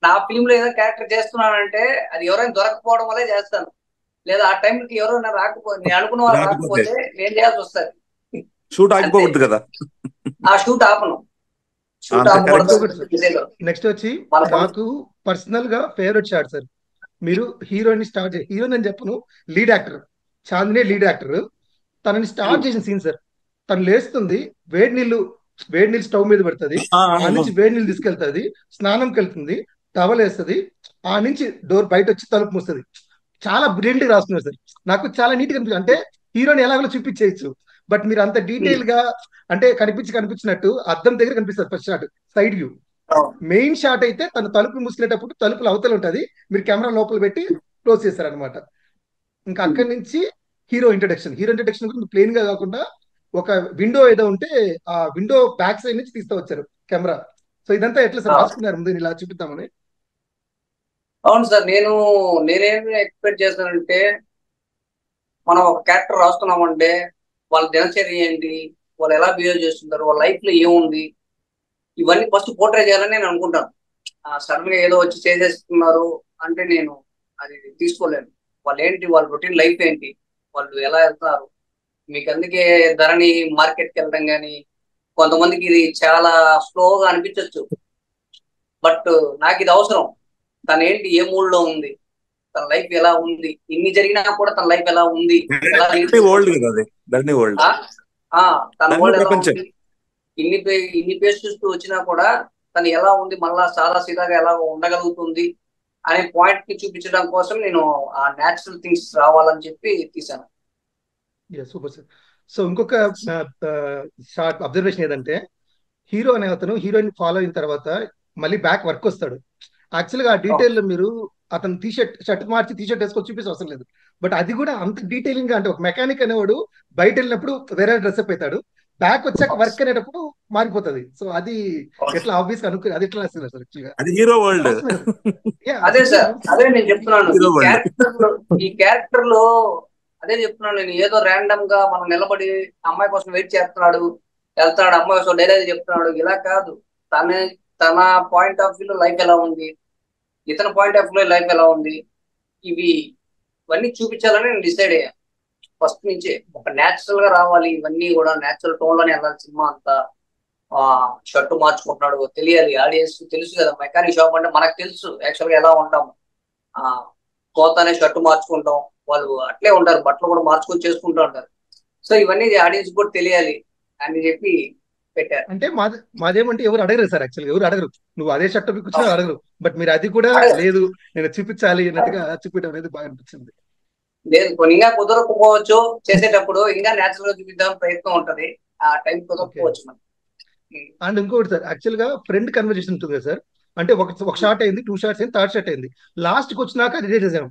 నా ఫిల్మ్ లో ఏదో క్యారెక్టర్ చేస్తున్నానంటే అది ఎవరైనా దొరకపోవడం వల్లే చేస్తాను. లేదా ఆ టైంకి ఎవరైనా రాకపోతే, నేను అనుకున్న వాళ్ళు రాకపోతే నేను చేయాల్సి వస్తుంది. షూట్ ఆగిపోకూడదు కదా, ఆ షూట్ ఆపను. నెక్స్ట్ వచ్చి నాకు పర్సనల్ గా ఫేవరెట్ షాట్ సార్. మీరు హీరోయిన్ హీరోయిన్ అని చెప్పను, lead actor Chandini lead actor, తనని స్టార్ట్ చేసిన సీన్ సార్. తను లేస్తుంది, వేడి నీళ్ళు స్టవ్ మీద పెడుతుంది, ఆ నుంచి వేడి నీళ్ళు తీసుకెళ్తుంది, స్నానంకి వెళ్తుంది, టవల్ వేస్తుంది, ఆ నుంచి డోర్ బయట వచ్చి తలుపు మూస్తుంది. చాలా బ్రిలియంట్ గా రాస్తున్నారు సార్. నాకు చాలా నీట్ గా అనిపిస్తుంది. అంటే హీరోని ఎలాగో చూపించేయచ్చు, బట్ మీరు అంత డీటెయిల్ గా అంటే కనిపించినట్టు అద్దం దగ్గర కనిపిస్తారు. First shot side view, main shot అయితే తను తలుపు మూసుకునేటప్పుడు తలుపులు అవతల ఉంటది, మీరు కెమెరా లోపల పెట్టి క్లోజ్ చేస్తారనమాట. ఇంకా అక్కడి నుంచి హీరో ఇంట్రడక్షన్ కూడా ప్లెయిన్ గా కాకుండా ఒక విండో ఏదో ఉంటే ఆ విండో బ్యాక్ సైడ్ నుంచి తీస్తూ వచ్చారు కెమెరా. సో ఇదంతా ఎట్లా సార్ రాసుకున్నారు ముందు ఇలా చూపిద్దామని? అవును సార్, నేనేమి ఎక్స్పెక్ట్ చేస్తానంటే, మనం ఒక క్యారెక్టర్ రాస్తున్నామంటే వాళ్ళ దినచర్య ఏంటి, వాళ్ళు ఎలా బిహేవ్ చేస్తుంటారు, వాళ్ళ లైఫ్ లో ఏముంది, ఇవన్నీ ఫస్ట్ పోర్ట్రే చేయాలని నేను అనుకుంటాను. సడన్ గా ఏదో వచ్చి చేసేస్తున్నారు అంటే నేను అది తీసుకోలేను. వాళ్ళు ఏంటి, వాళ్ళ రొటీన్ లైఫ్ ఏంటి, వాళ్ళు ఎలా వెళ్తున్నారు, మీకు అందుకే ధరణి మార్కెట్కి వెళ్ళడం కానీ కొంతమందికి ఇది చాలా స్లోగా అనిపించవచ్చు. బట్ నాకు ఇది అవసరం. తను ఏంటి, ఏ మూడ్ లో ఉంది, తన లైఫ్ ఎలా ఉంది, ఇన్ని జరిగినా కూడా తన లైఫ్ ఎలా ఉంది, ఎలా లీడ్ ధరణి వరల్డ్ చేసుకుంటుంది, కదా, అది ధరణి వరల్డ్, తన ధరణి వరల్డ్ ఎలా ప్రపంచం. ఉంది, ఇన్ని పేస్ చూస్తూ వచ్చినా కూడా తను ఎలా ఉంది, మళ్ళా సాదా సీదాగా ఎలా ఉండగలుగుతుంది అనే పాయింట్ ని చూపించడం కోసం నేను ఆ న్యాచురల్ థింగ్స్ రావాలని చెప్పి తీసాను. Super sir. సో ఇంకొక షార్ట్ అబ్జర్వేషన్ ఏదంటే, హీరో అనే అతను హీరోయిన్ ఫాలో అయిన తర్వాత మళ్ళీ బ్యాక్ వర్క్ వస్తాడు. యాక్చువల్గా ఆ డీటెయిల్ మీరు అతను షర్ట్ మార్చి టీషర్ట్ వేసుకొని చూపించే అవసరం లేదు. బట్ అది కూడా అంత డీటెయిలింగ్ గా, అంటే ఒక మెకానిక్ అనేవాడు బయట వెళ్ళినప్పుడు వేరే డ్రెస్అప్ అవుతాడు, బ్యాక్ వచ్చాక వర్క్ అనేటప్పుడు మారిపోతుంది. సో అది ఎట్లా ఆబ్వియస్ అనుకు అది ఎట్లా వస్తుంది సార్ యాక్చువల్గా? అది హీరో వరల్డ్, అదే సార్, అదే నేను చెప్తున్నాను. Hero world. ఈ క్యారెక్టర్ లో అదే చెప్తున్నాను నేను. ఏదో ర్యాండమ్ గా మనం నిలబడి అమ్మాయి కోసం వెయిట్ చేస్తున్నాడు, వెళ్తున్నాడు, అమ్మాయి కోసం డైలాగ్ చెప్తున్నాడు, ఇలా కాదు. తన తన పాయింట్ ఆఫ్ వ్యూ లో లైఫ్ ఎలా ఉంది, ఇతని పాయింట్ ఆఫ్ వ్యూ లో లైఫ్ ఎలా ఉంది, ఇవన్నీ చూపించాలని నేను డిసైడ్ అయ్యాను ఫస్ట్ నుంచే. ఒక న్యాచురల్ గా రావాలి, ఇవన్నీ కూడా న్యాచురల్ టోన్ లోనే వెళ్ళాలి సినిమా అంతా. షర్టు మార్చుకుంటున్నాడు తెలియాలి, ఆడియన్స్ తెలుసు కదా, మెకానిక్ షాప్ అంటే మనకు తెలుసు యాక్చువల్ గా ఎలా ఉంటాము. పోతానే షర్టు మార్చుకుంటాం, వాళ్ళు అట్లే ఉంటారు, బట్టలు కూడా మార్చుకొని చేసుకుంటూ ఉంటారు. సో ఇవన్నీ ఆడియన్స్ కూడా తెలియాలి అని చెప్పి పెట్టారు. అంటే మాదేమంటే ఎవరు అడగరు సార్, యాక్చువల్గా ఎవరు అడగరు, నువ్వు అదే షర్ట్ కూర్చున్నా అడగరు. బట్ మీరు అది కూడా లేదు, నేను చూపించాలి అన్నట్టుగా చూపించడం అనేది బాగా అనిపించింది. లేదు, కొన్ని ఇంకా కుదరకపోవచ్చు, చేసేటప్పుడు ఇంకా నేచురల్ గా చూపిద్దాం ప్రయత్నం ఉంటది, ఆ టైం కుదరకపోవచ్చు మనకి. అండ్ ఇంకోటి సార్, యాక్చువల్ గా ఫ్రెండ్ కన్వర్జేషన్ ఉంటుంది కదా సార్, అంటే ఒక షాట్ అయింది, 2 షాట్స్ అయింది, 3rd షాట్ అయింది, లాస్ట్ కి వచ్చినాక రిలీజ్ చేసాం.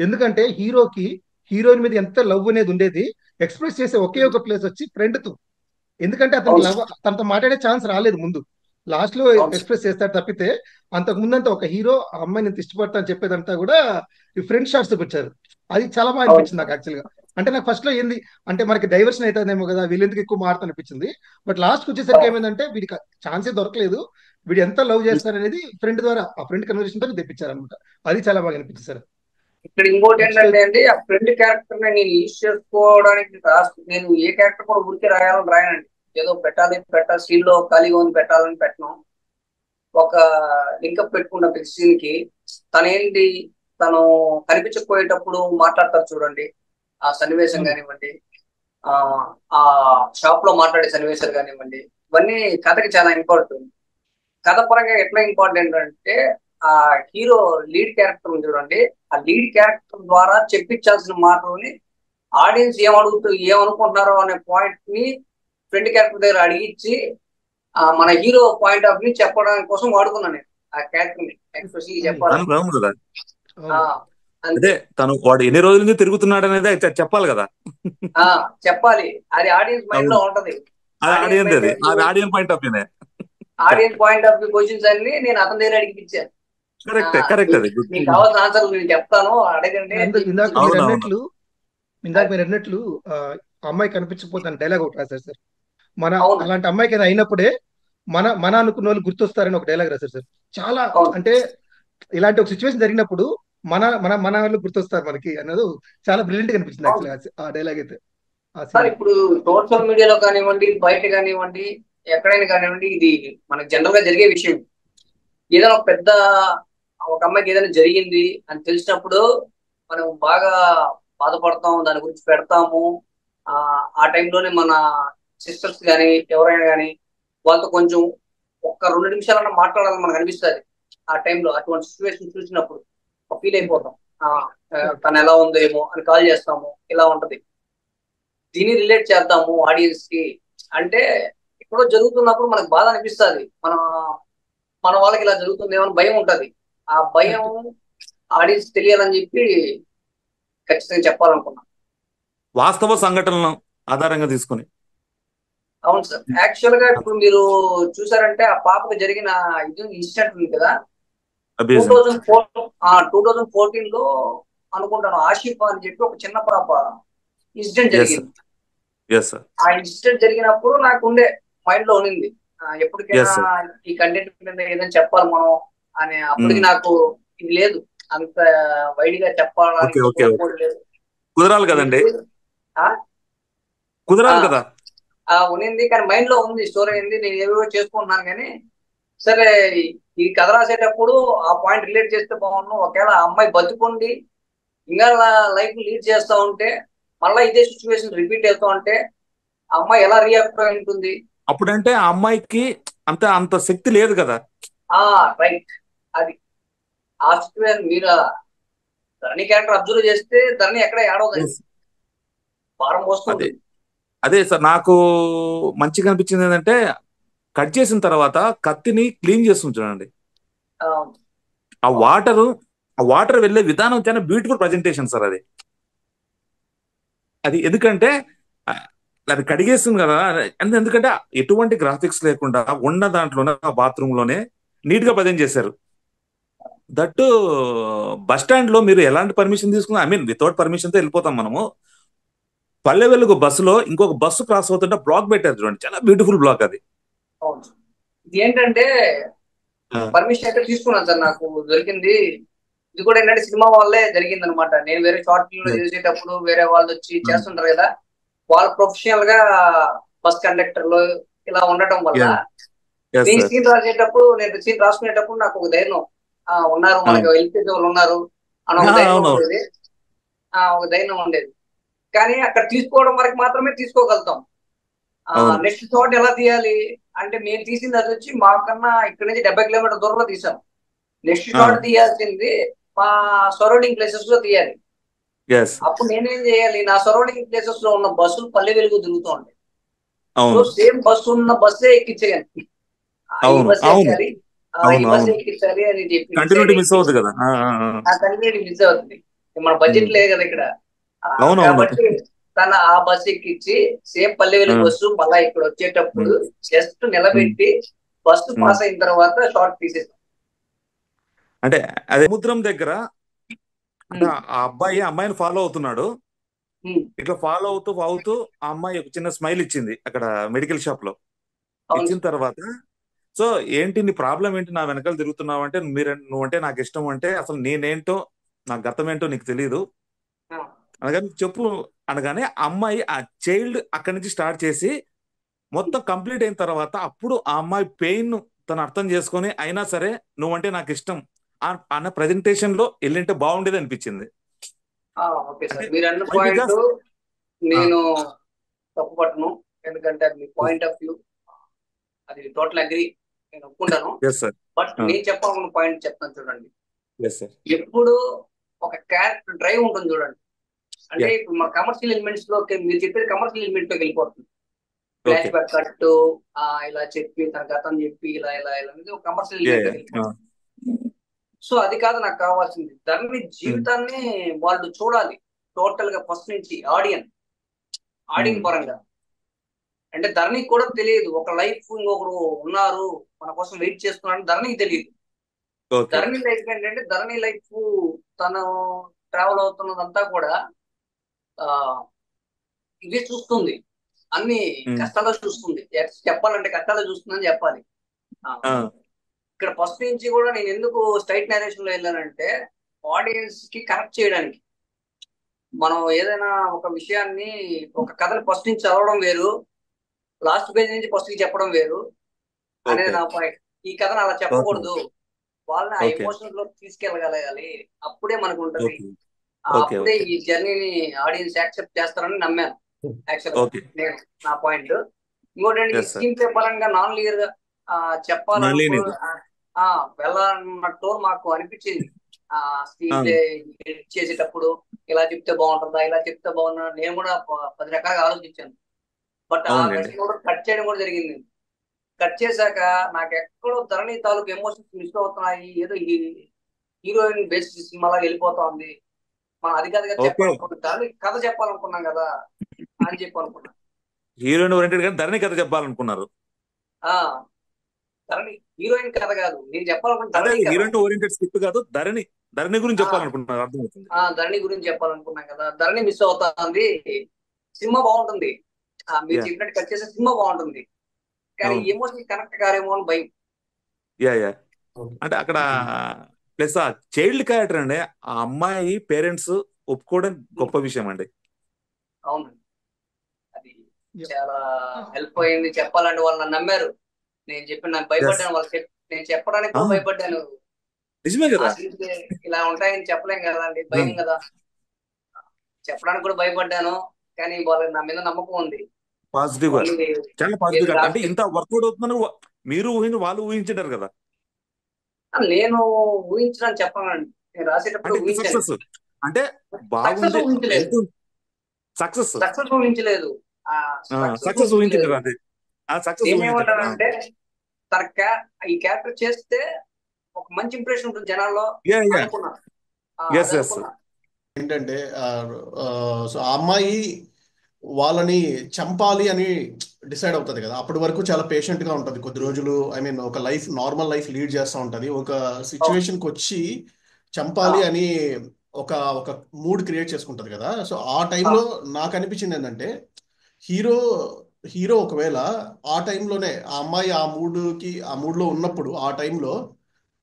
ఎందుకంటే హీరోకి హీరోయిన్ మీద ఎంత లవ్ అనేది ఉండేది ఎక్స్ప్రెస్ చేసే ఒకే ఒక ప్లేస్ వచ్చి ఫ్రెండ్ తో. ఎందుకంటే అతనికి లవ్, తనతో మాట్లాడే ఛాన్స్ రాలేదు ముందు, లాస్ట్ లో ఎక్స్ప్రెస్ చేస్తాడు తప్పితే అంతకు ముందంతా ఒక హీరో ఆ అమ్మాయిని ఎంత ఇష్టపడతా అని చెప్పేదంతా కూడా ఈ ఫ్రెండ్ షాట్స్ చూపించారు. అది చాలా బాగా అనిపించింది నాకు యాక్చువల్ గా. అంటే నాకు ఫస్ట్ లో ఏంది అంటే మనకి డైవర్షన్ అవుతుందేమో కదా, వీళ్ళెందుకు ఎక్కువ మారుతా అనిపించింది. బట్ లాస్ట్ వచ్చేసరికి ఏమైందంటే వీడికి ఛాన్సే దొరకలేదు, వీడు ఎంత లవ్ చేస్తారు అనేది ఫ్రెండ్ ద్వారా, ఆ ఫ్రెండ్ కన్వర్సేషన్ తో తెప్పించారు అనమాట. అది చాలా బాగా అనిపించింది సార్. ఇక్కడ ఇంకోటి ఏంటంటే అండి, ఆ ఫ్రెండ్ క్యారెక్టర్ నేను యూజ్ చేసుకోవడానికి నేను ఏ క్యారెక్టర్ కూడా ఊరికే రాయాలని రాయనండి. ఏదో పెట్టాలి సీన్ లో ఖాళీగా ఉంది పెట్టాలని పెట్టను. ఒక లింకప్ పెట్టుకున్న ప్రతి సీన్ కి తనేంటి, తను కనిపించకపోయేటప్పుడు మాట్లాడతారు చూడండి, ఆ సన్నివేశం కానివ్వండి, ఆ షాప్ లో మాట్లాడే సన్నివేశాలు కానివ్వండి, ఇవన్నీ కథకి చాలా ఇంపార్టెంట్. కథ పరంగా ఎట్లా ఇంపార్టెంట్ అంటే, ఆ హీరో లీడ్ క్యారెక్టర్ ఉంది చూడండి, ఆ లీడ్ క్యారెక్టర్ ద్వారా చెప్పించాల్సిన మాటలని ఆడియన్స్ ఏమనుకుంటున్నారో అనే పాయింట్ ని ఫ్రెండ్ క్యారెక్టర్ దగ్గర అడిగించి మన హీరో పాయింట్ ఆఫ్ వ్యూ చెప్పడానికి కోసం వాడుకున్నాను నేను ఆ క్యారెక్టర్ ని ఎక్స్ప్రెస్లీ చెప్పాలి. అదే తను వాడు ఎన్ని రోజుల నుంచి తిరుగుతున్నాడు అనేది చెప్పాలి కదా, చెప్పాలి. అది ఆడియన్స్ మైండ్ లో ఉంటది. ఆడియన్స్ పాయింట్ ఆఫ్ వ్యూనే, audience point of view questions అన్ని నేను అతని దగ్గర అడిగిపించాను. కరెక్ట్. అది మీకు కావాల్సిన ఆన్సర్ నేను చెప్తాను, అడగండి. ఇందాక మీరు అన్నట్లు అమ్మాయి కనిపించకపోతే డైలాగ్ ఒకటి రాశారు సార్. అలాంటి అమ్మాయికి అయినప్పుడే మన అనుకున్న వాళ్ళు గుర్తొస్తారని ఒక డైలాగ్ రాశారు సార్. చాలా అంటే ఇలాంటి ఒక సిచ్యువేషన్ జరిగినప్పుడు మన మన మన వాళ్ళు గుర్తొస్తారు మనకి అన్నది చాలా బ్రిలియంట్ గా అనిపించింది యాక్చువల్లీ ఆ డైలాగ్ అయితే. సార్ ఇప్పుడు సోషల్ మీడియాలో కానివ్వండి, బయట కానివ్వండి, ఎక్కడైనా కానివ్వండి, ఇది మనకు జనరల్ గా జరిగే విషయం. ఏదైనా ఒక అమ్మాయికి ఏదైనా జరిగింది అని తెలిసినప్పుడు మనం బాగా బాధపడతాం, దాని గురించి పెడతాము. ఆ టైంలోనే మన సిస్టర్స్ కానీ ఎవరైనా కానీ వాళ్ళతో కొంచెం ఒక్క 2 నిమిషాలన్నా మాట్లాడాలని మనకు అనిపిస్తుంది. ఆ టైంలో అటువంటి సిచ్యువేషన్ చూసినప్పుడు ఫీల్ అయిపోతాం, తను ఎలా ఉందో ఏమో అని కాల్ చేస్తాము, ఇలా ఉంటది. దీన్ని రిలేట్ చేద్దాము ఆడియన్స్ కి అంటే, ఎక్కడో జరుగుతున్నప్పుడు మనకు బాధ అనిపిస్తుంది, మన వాళ్ళకి ఇలా జరుగుతుందేమో అని భయం ఉంటది. ఆ భయం ఆడియన్స్ తెలియాలని చెప్పి ఖచ్చితంగా చెప్పాలనుకున్నాను, వాస్తవ సంఘటనలను ఆధారంగా తీసుకుని. అవును సార్. యాక్చువల్ గా ఇప్పుడు మీరు చూసారంటే ఆ పాపకు జరిగిన ఇన్సిడెంట్ ఉంది కదా, 2014 లో అనుకుంటాను, ఆషిఫా అని చెప్పి ఒక చిన్న పాప ఇన్సిడెంట్ జరిగింది. ఆ ఇన్సిడెంట్ జరిగినప్పుడు నాకు ఉండే మైండ్ లో ఉన్నింది, ఎప్పటికైనా ఈ కంటెంట్ మీద ఏదైనా చెప్పాలి మనం అని. అప్పటికి నాకు ఇది లేదు, అంత వైడ్ గా చెప్పాలని లేదు. కుదరాలి కదండి, కుదరాలి ఆ కదా. ఉన్నింది, కానీ మైండ్ లో ఉంది, స్టోర్ అయింది, నేను ఏవేవో చేసుకుంటున్నాను. కానీ సరే, ఈ కథ రాసేటప్పుడు ఆ పాయింట్ రిలేట్ చేస్తే బాగున్నాను. ఒకవేళ ఆ అమ్మాయి బతుకుండి ఇంకా లైఫ్ లీడ్ చేస్తా ఉంటే, మళ్ళీ ఇదే సిచ్యువేషన్ రిపీట్ అవుతా ఉంటే ఆ అమ్మాయి ఎలా రియాక్ట్ అయి ఉంటుంది? అప్పుడంటే ఆ అమ్మాయికి అంత అంత శక్తి లేదు కదా. ఆ రైట్, అది ఆ సిచ్యువేషన్. మీరు ధరణి క్యారెక్టర్ అబ్జర్వ్ చేస్తే ధరణి ఎక్కడ ఏడవదండి, Yes. భారం అదే పోసుకుంటుంది. అదే సార్, నాకు మంచిగా అనిపించింది ఏంటంటే కట్ చేసిన తర్వాత కత్తిని క్లీన్ చేస్తుంది చూడండి. ఆ, ఆ వాటర్ ఆ వాటర్ వెళ్ళే విధానం చాలా బ్యూటిఫుల్ ప్రజెంటేషన్ సార్. అది అది ఎందుకంటే ఆ, అది కడిగేస్తుంది కదా. ఎందుకంటే ఎటువంటి గ్రాఫిక్స్ లేకుండా ఉన్న దాంట్లోనే ఆ బాత్రూమ్ లోనే నీట్ గా ప్రజెంట్ చేశారు. దట్టు బస్ స్టాండ్ లో మీరు ఎలాంటి పర్మిషన్ తీసుకున్నా, ఐ మీన్ వితౌట్ పర్మిషన్ తో వెళ్ళిపోతాం మనము. పల్లె వెలుగు బస్సులో ఇంకొక బస్సు క్రాస్ అవుతుంటే బ్లాక్ పెట్టారు చూడండి, చాలా బ్యూటిఫుల్ బ్లాక్ అది. అవును. ఇది ఏంటంటే ఆ, పర్మిషన్ అయితే తీసుకున్నాను సార్, నాకు దొరికింది. ఇది కూడా ఏంటంటే సినిమా వాళ్ళే జరిగింది అనమాట. నేను వేరే షార్ట్ ఫిల్మ్ లో yes, చేసేటప్పుడు వేరే వాళ్ళు వచ్చి ఆ, చేస్తుంటారు కదా, వాళ్ళు ప్రొఫెషనల్ గా బస్ కండక్టర్లు ఇలా ఉండటం వల్ల yeah, yes నేను sir. సీన్ రాసేటప్పుడు, నేను సీన్ రాసుకునేటప్పుడు నాకు ఒక ధైర్యం, ఉన్నారు ఆ, మనకి వెళ్ళిపోయే వాళ్ళు ఉన్నారు అని ఒక ఆ, ధైర్యం అవును. ఉండేది. ఒక ధైర్యం ఉండేది. కానీ అక్కడ తీసుకోవడం వరకు మాత్రమే తీసుకోగలుగుతాం. అవును. నెక్స్ట్ షాట్ ఎలా తీయాలి అంటే, మేము తీసింది అది వచ్చి మాకన్నా ఇక్కడ నుంచి 70 కిలోమీటర్ దూరంలో తీసాం. నెక్స్ట్ ఆ, షాట్ తీయాల్సింది మా సరౌండింగ్ ప్లేసెస్ లో తీయాలి. ఎస్, అప్పుడు నేనేం చేయాలి, నా సరౌండింగ్ ప్లేసెస్ లో ఉన్న బస్సులు పల్లె వెలుగు తిరుగుతూ ఉంటాయి. సో అవును, సేమ్ బస్సు ఉన్న బస్సే ఎక్కించేయాలి. ఈ అవును, బస్సు అవును, ఎక్కాలి, ఈ అవును, బస్సు అవును. ఎక్కించాలి అని చెప్పి డిసైడ్ కంటిన్యూటీ మిస్ అయ్యి అవుతుంది కదా. ఆ కంటిన్యూటీ మిస్ అవుతుంది. మన ఉమ్, బడ్జెట్ లేదు కదా ఇక్కడ. అవును, అవును. కాబట్టి తన ఆ బస్సు ఎక్కించి సేమ్ పల్లె ఆ, వెలుగు బస్సు మళ్ళా ఇక్కడ వచ్చేటప్పుడు ఉమ్, జస్ట్ ఉమ్, నిలబెట్టి బస్సు ఉమ్. పాస్ అయిన తర్వాత షార్ట్ తీసేస్తాం. అంటే అదే సముద్రం దగ్గర, అంటే ఆ అబ్బాయి అమ్మాయిని ఫాలో అవుతున్నాడు. ఇట్లా ఫాలో అవుతూ అవుతూ ఆ అమ్మాయి ఒక చిన్న స్మైల్ ఇచ్చింది అక్కడ మెడికల్ షాప్ లో. అవును ఇచ్చిన తర్వాత, సో ఏంటి నీ ప్రాబ్లం ఏంటి, నా వెనకాల తిరుగుతున్నావు అంటే, నువ్వంటే నాకు ఇష్టం అంటే, అసలు నేనేంటో నా గతం ఏంటో నీకు తెలియదు సార్. అనగానే చెప్పు అనగానే ఆ అమ్మాయి ఆ చైల్డ్ అక్కడి నుంచి స్టార్ట్ చేసి మొత్తం కంప్లీట్ అయిన తర్వాత అప్పుడు ఆ అమ్మాయి పెయిన్ తను అర్థం చేసుకొని, అయినా సరే నువ్వంటే నాకు ఇష్టం అన్న ప్రెజెంటేషన్ లో వెళ్ళింటే బాగుండేది అనిపించింది. ఓకే అంటే సార్, మీరు అన్న వై పాయింట్ బికాస్ నేను తప్పుపట్టను. ఎందుకంటే అది మీ పాయింట్ ఆఫ్ వ్యూ, అది టోటల్ అగ్రి, నేను ఒప్పుకుంటాను. Yes sir. బట్ నేను చెప్పాలన్న పాయింట్ చెప్తాను చూడండి. Yes sir. ఎప్పుడు ఒక క్యారెక్టర్ డ్రైవ్ ఉంటుంది చూడండి. అంటే యా, ఇప్పుడు మన కమర్షియల్ ఎలిమెంట్స్ లో మీరు చెప్పేది కమర్షియల్ ఎలిమెంట్ లోకి వెళ్ళిపోతుంది. ఫ్లాష్ ఓకే, బ్యాక్ కట్, ఇలా చెప్పి తన గతం చెప్పి ఇలా ఇలా ఇలా అనేది ఒక కమర్షియల్ యా, ఎలిమెంట్ యా, లోకి వెళ్ళిపోతుంది. సో అది కాదు నాకు కావాల్సింది. దాని జీవితాన్ని వాళ్ళు చూడాలి టోటల్ గా ఫస్ట్ నుంచి ఆడియన్ పరంగా. అంటే ధరణికి కూడా తెలియదు ఒక లైఫ్ ఇంకొకరు ఉన్నారు మన కోసం వెయిట్ చేస్తున్నారని ధరణికి తెలియదు. ఓకే, ధరణి లైఫ్ ఏంటంటే, ధరణి లైఫ్ తను ట్రావెల్ అవుతున్నదంతా కూడా ఆ ఇవే చూస్తుంది, అన్ని కష్టాలు చూస్తుంది. చెప్పాలంటే కష్టాలు చూస్తుందని చెప్పాలి. ఆ, ఇక్కడ ఫస్ట్ నుంచి కూడా నేను ఎందుకు స్ట్రైట్ నరేషన్ లో వెళ్ళానంటే, ఆడియన్స్ కి కనెక్ట్ చేయడానికి. మనం ఏదైనా ఒక విషయాన్ని, ఒక కథని ఫస్ట్ నుంచి చదవడం వేరు, లాస్ట్ పేజ్ నుంచి ఫస్ట్ కి చెప్పడం వేరు అనేది ఓకే, నా పాయింట్. ఈ కథను అలా ఓకే, చెప్పకూడదు, వాళ్ళని ఆ ఓకే, ఎమోషన్స్ లో తీసుకెళ్ళగలగాలి. అప్పుడే మనకు ఉంటది. ఓకే, ఓకే, అప్పుడే ఓకే, ఈ జర్నీని ఆడియన్స్ యాక్సెప్ట్ చేస్తారని నమ్మాను యాక్చువల్ గా. ఓకే. నేను నా పాయింట్ ఇంకోటి, ఈ ఎస్ సార్. స్క్రీన్ ప్లే పరంగా నాన్ క్లియర్ గా చెప్పాలనుకో, నళినిది. వెళ్ళాలన్నట్టు మాకు అనిపించింది. ఆ, స్క్రీన్ ప్లే ఎడిట్ చేసేటప్పుడు ఇలా చెప్తే బాగుంటుందా, ఇలా చెప్తే బాగుంటుందా, నేను కూడా 10 రకాలుగా ఆలోచించాను. బట్ ఆ అవునండి. వెంటనే కూడా కట్ చేయడం కూడా జరిగింది. కట్ చేశాక నాకు ఎక్కడో ధరణి తాలూకు ఎమోషన్స్ మిస్ అవుతున్నాయి, ఏదో హీరోయిన్ బేసిస్ సినిమాలాగా వెళ్ళిపోతుంది. మనం అది కథగా ఓకే, చెప్పాలనుకున్నాం, ధరణి కథ చెప్పాలనుకున్నాం కదా అని చెప్పి అనుకున్నాం. హీరోయిన్ ఓరియంటెడ్ కానీ ధరణి కథ చెప్పాలనుకున్నారు. ఆ ధరణి హీరోయిన్ కథ కాదు, నేను చెప్పాలనుకున్న అదే ధరణి కథ. హీరోయిన్ ఓరియంటెడ్ స్క్రిప్ట్ కాదు, ధరణి ధరణి గురించి ఆ చెప్పాలనుకుంటున్నారు, అర్థమవుతుంది. ధరణి గురించి చెప్పాలనుకున్నాం కదా, ధరణి మిస్ అవుతుంది. సినిమా బాగుంటుంది, మీరు యా, చెప్పినట్టు కట్ చేసే సినిమా బాగుంటుంది, కానీ అవును, ఎమోషన్ కనెక్ట్ కారేమో అని భయం. Yeah, yeah. అంటే అక్కడ ప్లస్ ఆ చైల్డ్ క్యారెక్టర్ అండి, ఆ అమ్మాయి పేరెంట్స్ ఒప్పుకోవడం గొప్ప విషయం అండి. అవునండి, అది యా. చాలా ఆ, హెల్ప్ అయింది చెప్పాలంటే. వాళ్ళు నన్ను నమ్మారు. నాకు ఎస్. భయపడ్డాను. నేను చెప్పడానికి కూడా భయపడ్డాను. నిజమే ఆ కదా. సీన్స్ ఇలా ఉంటాయని చెప్పలేం కదా అండి, భయం కదా. చెప్పడానికి కూడా భయపడ్డాను. కానీ వాళ్ళకి నా మీద నమ్మకం ఉంది. పాజిటివ్ గా, ఓన్లీ చాలా ఏది పాజిటివ్ గా. అంటే రాస్తే ఇంత వర్కౌట్ అవుతుందని మీరు వాళ్ళు ఊహించారు కదా. నేను ఊహించడానికి చెప్పానండి. నేను రాసేటప్పుడు అంటే ఇంత ఊహించాను. సక్సెస్ అంటే సక్సెస్ బాగుంది ఊహించలేదు. వెళ్తుంది. సక్సెస్ సక్సెస్ ఊహించలేదు. ఆ సక్సెస్ సక్సెస్ ఊహించలేదు. ఊహించారు. అది ఆ సక్సెస్ ఊహించారు. నేనేమంటానంటే తన ఈ క్యారెక్టర్ చేస్తే ఒక మంచి ఇంప్రెషన్ ఉంటుంది జనాల్లో యా యా. అనుకున్నా. ఎస్ అది ఎస్. అనుకున్నా. ఏంటంటే సో ఆ అమ్మాయి వాళ్ళని చంపాలి అని డిసైడ్ అవుతుంది కదా. అప్పటి వరకు చాలా పేషెంట్ గా ఉంటది కొద్ది రోజులు. ఐ మీన్ ఒక లైఫ్, నార్మల్ లైఫ్ లీడ్ చేస్తూ ఉంటది. ఒక అవును. సిచ్యువేషన్ కి వచ్చి ఆ, చంపాలి అని ఒక ఒక మూడ్ క్రియేట్ చేసుకుంటది కదా. సో ఆ ఆ, టైంలో నాకు అనిపించింది ఏంటంటే హీరో హీరో ఒకవేళ ఆ టైంలోనే ఆ అమ్మాయి ఆ మూడ్ లో ఉన్నప్పుడు ఆ టైంలో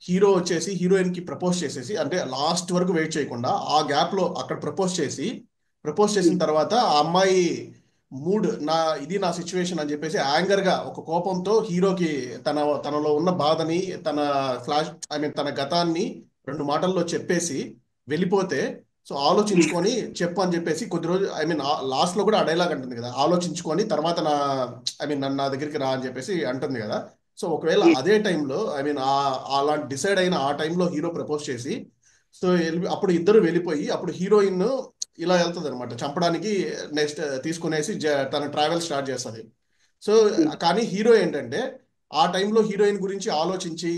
హీరో వచ్చేసి హీరోయిన్ కి ప్రపోజ్ చేసేసి, అంటే లాస్ట్ వరకు వెయిట్ చేయకుండా ఆ గ్యాప్ లో అక్కడ ప్రపోజ్ చేసిన తర్వాత ఆ అమ్మాయి మూడ్ ఇది నా సిచ్యువేషన్ అని చెప్పేసి యాంగర్ గా ఒక కోపంతో హీరోకి తనలో ఉన్న బాధని, తన తన గతాన్ని 2 మాటల్లో చెప్పేసి వెళ్ళిపోతే, సో ఆలోచించుకొని చెప్పు అని చెప్పేసి కొద్ది రోజు లాస్ట్ లో కూడా ఆ డైలాగ్ అంటుంది కదా, ఆలోచించుకొని తర్వాత నన్ను నా దగ్గరికి రా అని చెప్పేసి అంటుంది కదా. సో ఒకవేళ అదే టైంలో అలా డిసైడ్ అయిన ఆ టైంలో హీరో ప్రపోజ్ చేసి, సో అప్పుడు ఇద్దరు వెళ్ళిపోయి అప్పుడు హీరోయిన్ ఇలా వెళ్తుంది అనమాట చంపడానికి. నెక్స్ట్ తీసుకునేసి తన ట్రావెల్ స్టార్ట్ చేస్తుంది. సో కానీ హీరో ఏంటంటే ఆ టైంలో హీరోయిన్ గురించి ఆలోచించి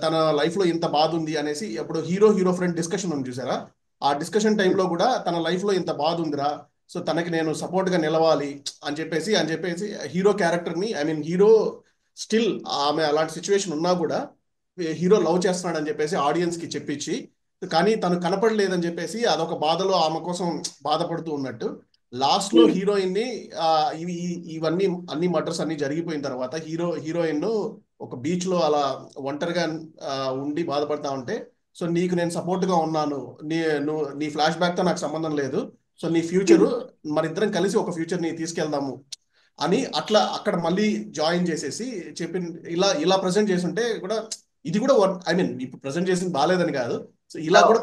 తన లైఫ్ లో ఇంత బాధ ఉంది అనేసి, అప్పుడు హీరో ఫ్రెండ్ డిస్కషన్ ఉంది చూసారా, ఆ డిస్కషన్ టైంలో కూడా తన లైఫ్ లో ఇంత బాధ ఉందిరా, సో తనకి నేను సపోర్ట్ గా నిలవాలి అని చెప్పేసి హీరో క్యారెక్టర్ ని హీరో స్టిల్ ఆమె అలాంటి సిచ్యువేషన్ ఉన్నా కూడా హీరో లవ్ చేస్తున్నాడు అని చెప్పేసి ఆడియన్స్ కి చెప్పించి, కానీ తను కనపడలేదని చెప్పేసి అదొక బాధలో ఆమె కోసం బాధపడుతూ ఉన్నట్టు లాస్ట్ లో హీరోయిన్ ని ఆ, ఇవన్నీ అన్ని మర్డర్స్ అన్ని జరిగిపోయిన తర్వాత హీరోయిన్ ఒక బీచ్ లో అలా ఒంటరిగా ఆ, ఉండి బాధపడతా ఉంటే, సో నీకు నేను సపోర్ట్ గా ఉన్నాను, నీ ఫ్లాష్ బ్యాక్ తో నాకు సంబంధం లేదు, సో నీ ఫ్యూచర్ మరిద్దరం కలిసి ఒక ఫ్యూచర్ ని తీసుకెళ్దాము అని అట్లా అక్కడ మళ్ళీ జాయిన్ చేసేసి చెప్పి ఇలా ఇలా ప్రజెంట్ చేస్తుంటే కూడా, ఇది కూడా ఇప్పుడు ప్రజెంట్ చేసింది బాగాలేదని కాదు, సో ఇలా కూడా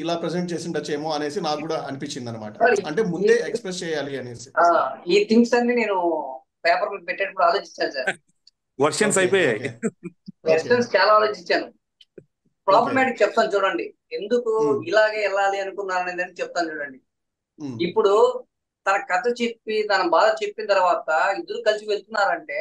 ఇలా ప్రజెంట్ చేసి ఉండొచ్చేమో అనేసి నాకు కూడా అనిపించింది అనమాట. అంటే ముందే ఎక్స్ప్రెస్ చేయాలి అనేసి. ఈ థింగ్స్ అన్ని నేను పేపర్ మీద పెట్టేటప్పుడు ఆలోచించాను సార్. వర్షన్స్ ఓకే అయిపోయాయి. ఓకే ఓకే క్వశ్చన్స్ చాలా ఆలోచించాను. ఓకే. ప్రాబ్లమాటిక్ చెప్తాను చూడండి. ఎందుకు ఇలాగే వెళ్ళాలి అనుకున్నాను అనేది చెప్తాను చూడండి. ఇప్పుడు తన కథ చెప్పి తన బాధ చెప్పిన తర్వాత ఇద్దరు కలిసి వెళ్తున్నారంటే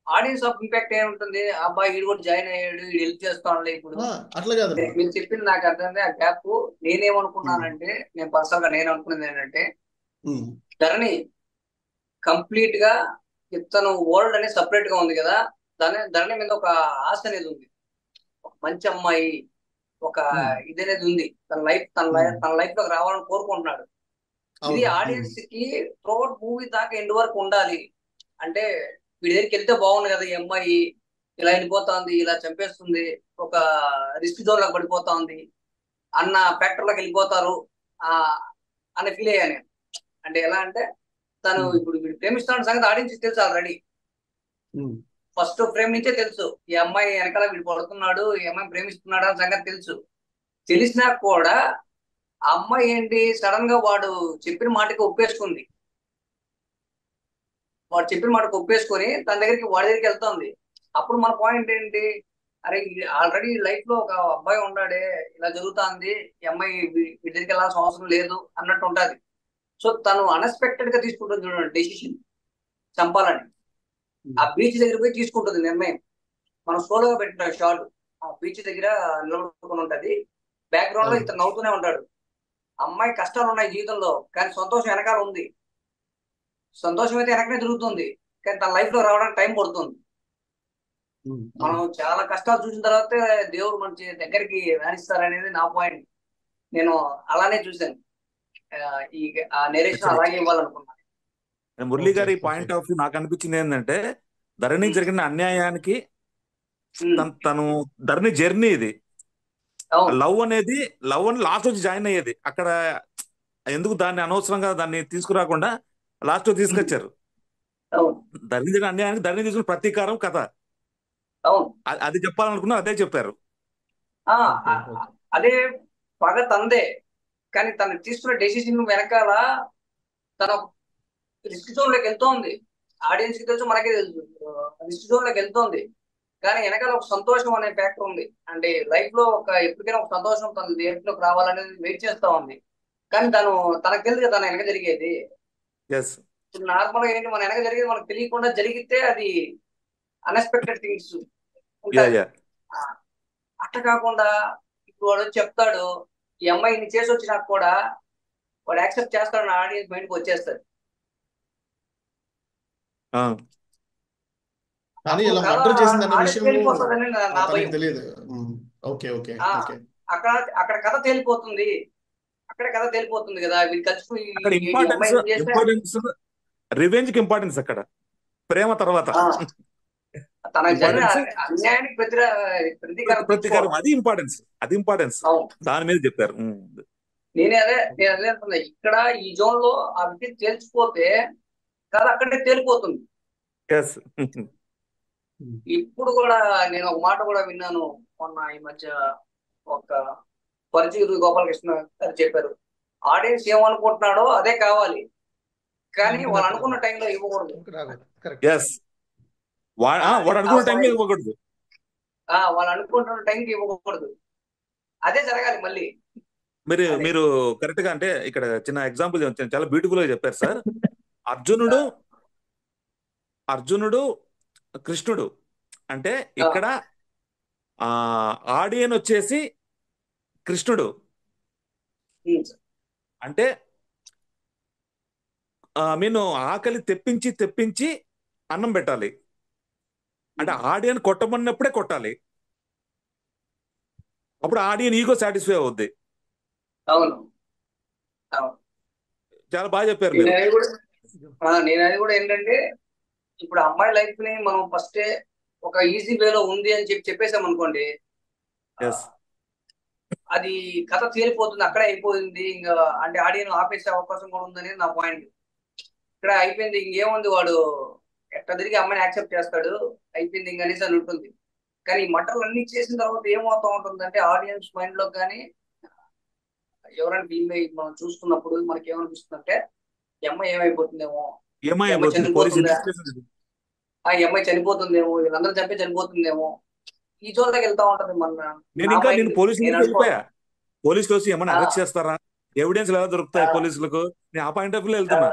ఆడియన్స్ ఆఫ్ ఇంపాక్ట్ ఏముంటుంది, అబ్బాయి వీడు కూడా జాయిన్ అయ్యాడు, వీడు హెల్ప్ చేస్తానులే. ఇప్పుడు అట్లా కాదు. మీరు చెప్పింది నాకు అర్థమైంది. ఆ గ్యాప్ నేనేమనుకున్నానంటే, నేను పర్సనల్ గా నేను అనుకున్నది ఏంటంటే, ధరణి కంప్లీట్ గా తను వరల్డ్ అనేది సపరేట్ గా ఉంది కదా, ధరణి మీద ఒక ఆశ అనేది ఉంది. ఒక మంచి అమ్మాయి, ఒక ఇది అనేది ఉంది. తన లైఫ్ లోకి రావాలని కోరుకుంటున్నాడు. ఇది ఆడియన్స్ కి త్రూఅవుట్ మూవీ దాకా ఎండ్ వరకు ఉండాలి. అంటే వీడి దగ్గరికి వెళ్తే బాగుంది కదా, ఈ అమ్మాయి ఇలా వెళ్ళిపోతుంది, ఇలా చంపేస్తుంది, ఒక రిస్క్ జోన్ లోకి పడిపోతుంది అన్న ఫ్యాక్టర్ లోకి వెళ్ళిపోతారు అనే ఫీల్ అయ్యాను నేను. అంటే ఎలా అంటే తను ఇప్పుడు వీడు ప్రేమిస్తున్న సంగతి ఆడియన్స్ తెలుసు ఆల్రెడీ. ఫస్ట్ ఫ్రేమ్ నుంచే తెలుసు ఈ అమ్మాయి వెనకాల వీడు పడుతున్నాడు, ఈ అమ్మాయి ప్రేమిస్తున్నాడు అన్న సంగతి తెలుసు. తెలిసినా కూడా ఆ అమ్మాయి ఏంటి సడన్ గా వాడు చెప్పిన మాటకి ఒప్పేసుకుంది. వాడు చెప్పిన మాటకు ఒప్పేసుకొని వాడి దగ్గరికి వెళ్తుంది. అప్పుడు మన పాయింట్ ఏంటి, అరే ఆల్రెడీ లైఫ్ లో ఒక అబ్బాయి ఉన్నాడే, ఇలా జరుగుతుంది, ఈ అమ్మాయి వీడి దగ్గరికి వెళ్ళాల్సిన అవసరం లేదు అన్నట్టు ఉంటది. సో తను అన్ఎక్స్పెక్టెడ్ గా తీసుకుంటుంది చూడండి డెసిషన్, చంపాలని. ఆ బీచ్ దగ్గర పోయి తీసుకుంటుంది నిర్ణయం. మనం సోలోగా పెట్టిన షాట్ ఆ బీచ్ దగ్గర నిలబడుకుని ఉంటది. బ్యాక్గ్రౌండ్ లో ఇతను నవ్వుతూనే ఉంటాడు. అమ్మాయి కష్టాలు ఉన్నాయి జీవితంలో, కానీ సంతోషం వెనకాల ఉంది. సంతోషం అయితే వెనకనే జరుగుతుంది, కానీ తన లైఫ్ లో రావడానికి టైం పడుతుంది. మనం చాలా కష్టాలు చూసిన తర్వాత దేవుడు మంచి దగ్గరికి రాణిస్తారనేది నా పాయింట్. నేను అలానే చూశాను. ఈ నేరేషన్ అలాగే ఇవ్వాలనుకున్నాను. మురళి గారి పాయింట్ ఆఫ్ వ్యూ నాకు అనిపించింది ఏంటంటే, ధరణికి జరిగిన అన్యాయానికి తను ధరణి జర్నీ ఇది. లవ్ అని లాస్ట్ వచ్చి జాయిన్ అయ్యేది అక్కడ. ఎందుకు దాన్ని అనవసరంగా దాన్ని తీసుకురాకుండా లాస్ట్ తీసుకొచ్చారు. అవును ధరణి జరిగిన అన్యాయానికి ధరణి తీసుకున్న ప్రతీకారం కథ. అవును అది చెప్పాలనుకున్నా అదే చెప్పారు. ఆ, ఓకే ఆ- ఓకే అదే పగ తందే. కానీ తను తీసుకున్న డెసిషన్ వెనకాల తన రిస్క్ జోన్ లోకి వెళ్తోంది. ఆడియన్స్ కి తెలుసు, మనకే తెలుసు. రిస్క్ జోన్ లోకి వెళ్తోంది, కానీ వెనకాల ఒక సంతోషం అనే ఫ్యాక్టర్ ఉంది. అంటే లైఫ్ లో ఎప్పటికైనా ఒక సంతోషం తన లైఫ్ లోకి రావాలనేది వెయిట్ చేస్తా ఉంది. కానీ తనకు తెలియదు కదా తన వెనక జరిగేది. ఎస్. ఇప్పుడు నార్మల్ గా ఏంటి, మన వెనక జరిగేది మనకు తెలియకుండా జరిగితే అది అన్ఎక్స్పెక్టెడ్ థింగ్స్ యా ఉంటాయి. యా ఆ, అట్ట కాకుండా ఇప్పుడు వాడు వచ్చి చెప్తాడు, ఈ అమ్మాయి ఇన్ని చేసి వచ్చినాక కూడా వాడు యాక్సెప్ట్ చేస్తాడని ఆడియన్స్ మైండ్కి వచ్చేస్తుంది. కానీ అప్పుడు ఇలా కథ మర్డర్ చేసిందన్న ఆడికి విషయము తేలిపోతుందని నా తనకి భయం. తెలియదు. ఓకే ఓకే ఆ, ఓకే. అక్కడ అక్కడ కథ తేలిపోతుంది. అక్కడ కథ తేలిపోతుంది కదా, వీళ్ళు కలిసి అక్కడ ఈ అమ్మాయి ఎందుకు చేస్తే ఇంపార్టెన్స్ రివెంజ్ కి ఇంపార్టెన్స్ అక్కడ, ప్రేమ తర్వాత ఆ, తనకు జరిగిన ఇంపార్టెన్స్ అన్యాయానికి ప్రతీకారం ప్రతీకారం, తీర్చుకోవడం. అది ఇంపార్టెన్స్ అవును, దాని మీద చెప్పారు. నేను అదే అంటున్నా. ఇక్కడ ఈ జోన్ లో ఆ వ్యక్తి తేల్చిపోతే కథ అక్కడే తేలిపోతుంది. ఎస్. ఇప్పుడు కూడా నేను ఒక మాట కూడా విన్నాను మొన్న ఈ మధ్య. ఒక పరిచయం గోపాలకృష్ణ గారు చెప్పారు, ఆడియన్స్ ఏమనుకుంటున్నాడో అదే కావాలి, కానీ వాళ్ళు అనుకున్న టైంలో ఇవ్వకూడదు. రాకూడదు. కరెక్ట్. ఎస్. వాడు ఆ అనుకున్న టైంలో పాయింట్, ఇవ్వకూడదు. వాళ్ళు అనుకుంటున్న టైంకి ఇవ్వకూడదు. అదే జరగాలి మళ్ళీ. మీరు అదే మీరు కరెక్ట్ గా, అంటే ఇక్కడ చిన్న ఎగ్జాంపుల్ చాలా బ్యూటిఫుల్ గా చెప్పారు సార్. ఆ, అర్జునుడు అర్జునుడు కృష్ణుడు అంటే ఆ, ఇక్కడ ఆడియన్ వచ్చేసి కృష్ణుడు. ఉమ్, అంటే నేను ఆకలి తెప్పించి తెప్పించి అన్నం పెట్టాలి. అంటే ఆడియన్ కొట్టమన్నప్పుడే కొట్టాలి. అప్పుడు ఆడియన్ ఈగో సాటిస్ఫై అవుద్ది. అవును అవును. చాలా బాగా చెప్పారు నేను మీరు. అది కూడా నేను అది కూడా ఏంటంటే, ఇప్పుడు అమ్మాయి లైఫ్ ని మనం ఫస్టే ఒక ఈజీ వేలో ఉంది అని చెప్పేసాం అనుకోండి, ఆ, ఎస్. అది కథ తేలిపోతుంది, అక్కడే అయిపోయింది ఇంకా. అంటే ఆడియన్ ఆపేసే అవకాశం కూడా ఉందనేది నా పాయింట్. ఇక్కడ అయిపోయింది, ఇంకేముంది, వాడు ఎట్లా తిరిగి అమ్మాయిని యాక్సెప్ట్ చేస్తాడు, అయిపోయింది ఇంక అనేసి అని ఉంటుంది. కానీ ఈ మటర్లు అన్ని చేసిన తర్వాత ఏమవుతా ఉంటుందంటే, ఆడియన్స్ మైండ్ లో కానీ ఎవరైనా ఫిల్మ్ మనం చూస్తున్నప్పుడు మనకి ఏమనిపిస్తుంది అంటే, ఈ అమ్మాయి ఏమైపోతుందేమో, ఈ అమ్మాయి ఏమైపోతుంది పోలీస్ చనిపోతుందా, ఇన్వెస్టిగేషన్. ఈ అమ్మాయి చనిపోతుందేమో, వీళ్ళందరూ చంపి చనిపోతుందేమో, ఈ జోన్లోకి వెళ్తా ఉంటది మన నా నేను మైండ్. నేను పోలీసులకు అనుకో వెళ్ళిపోయా. పోలీసులు వచ్చి ఏమన్నా ఆ, అరెస్ట్ చేస్తారా, ఎవిడెన్స్ ఎలా ఆ, దొరుకుతాయి పోలీసులకు, నేను ఆ పాయింట్ ఆఫ్ వ్యూ ఆ, వెళ్తున్నా.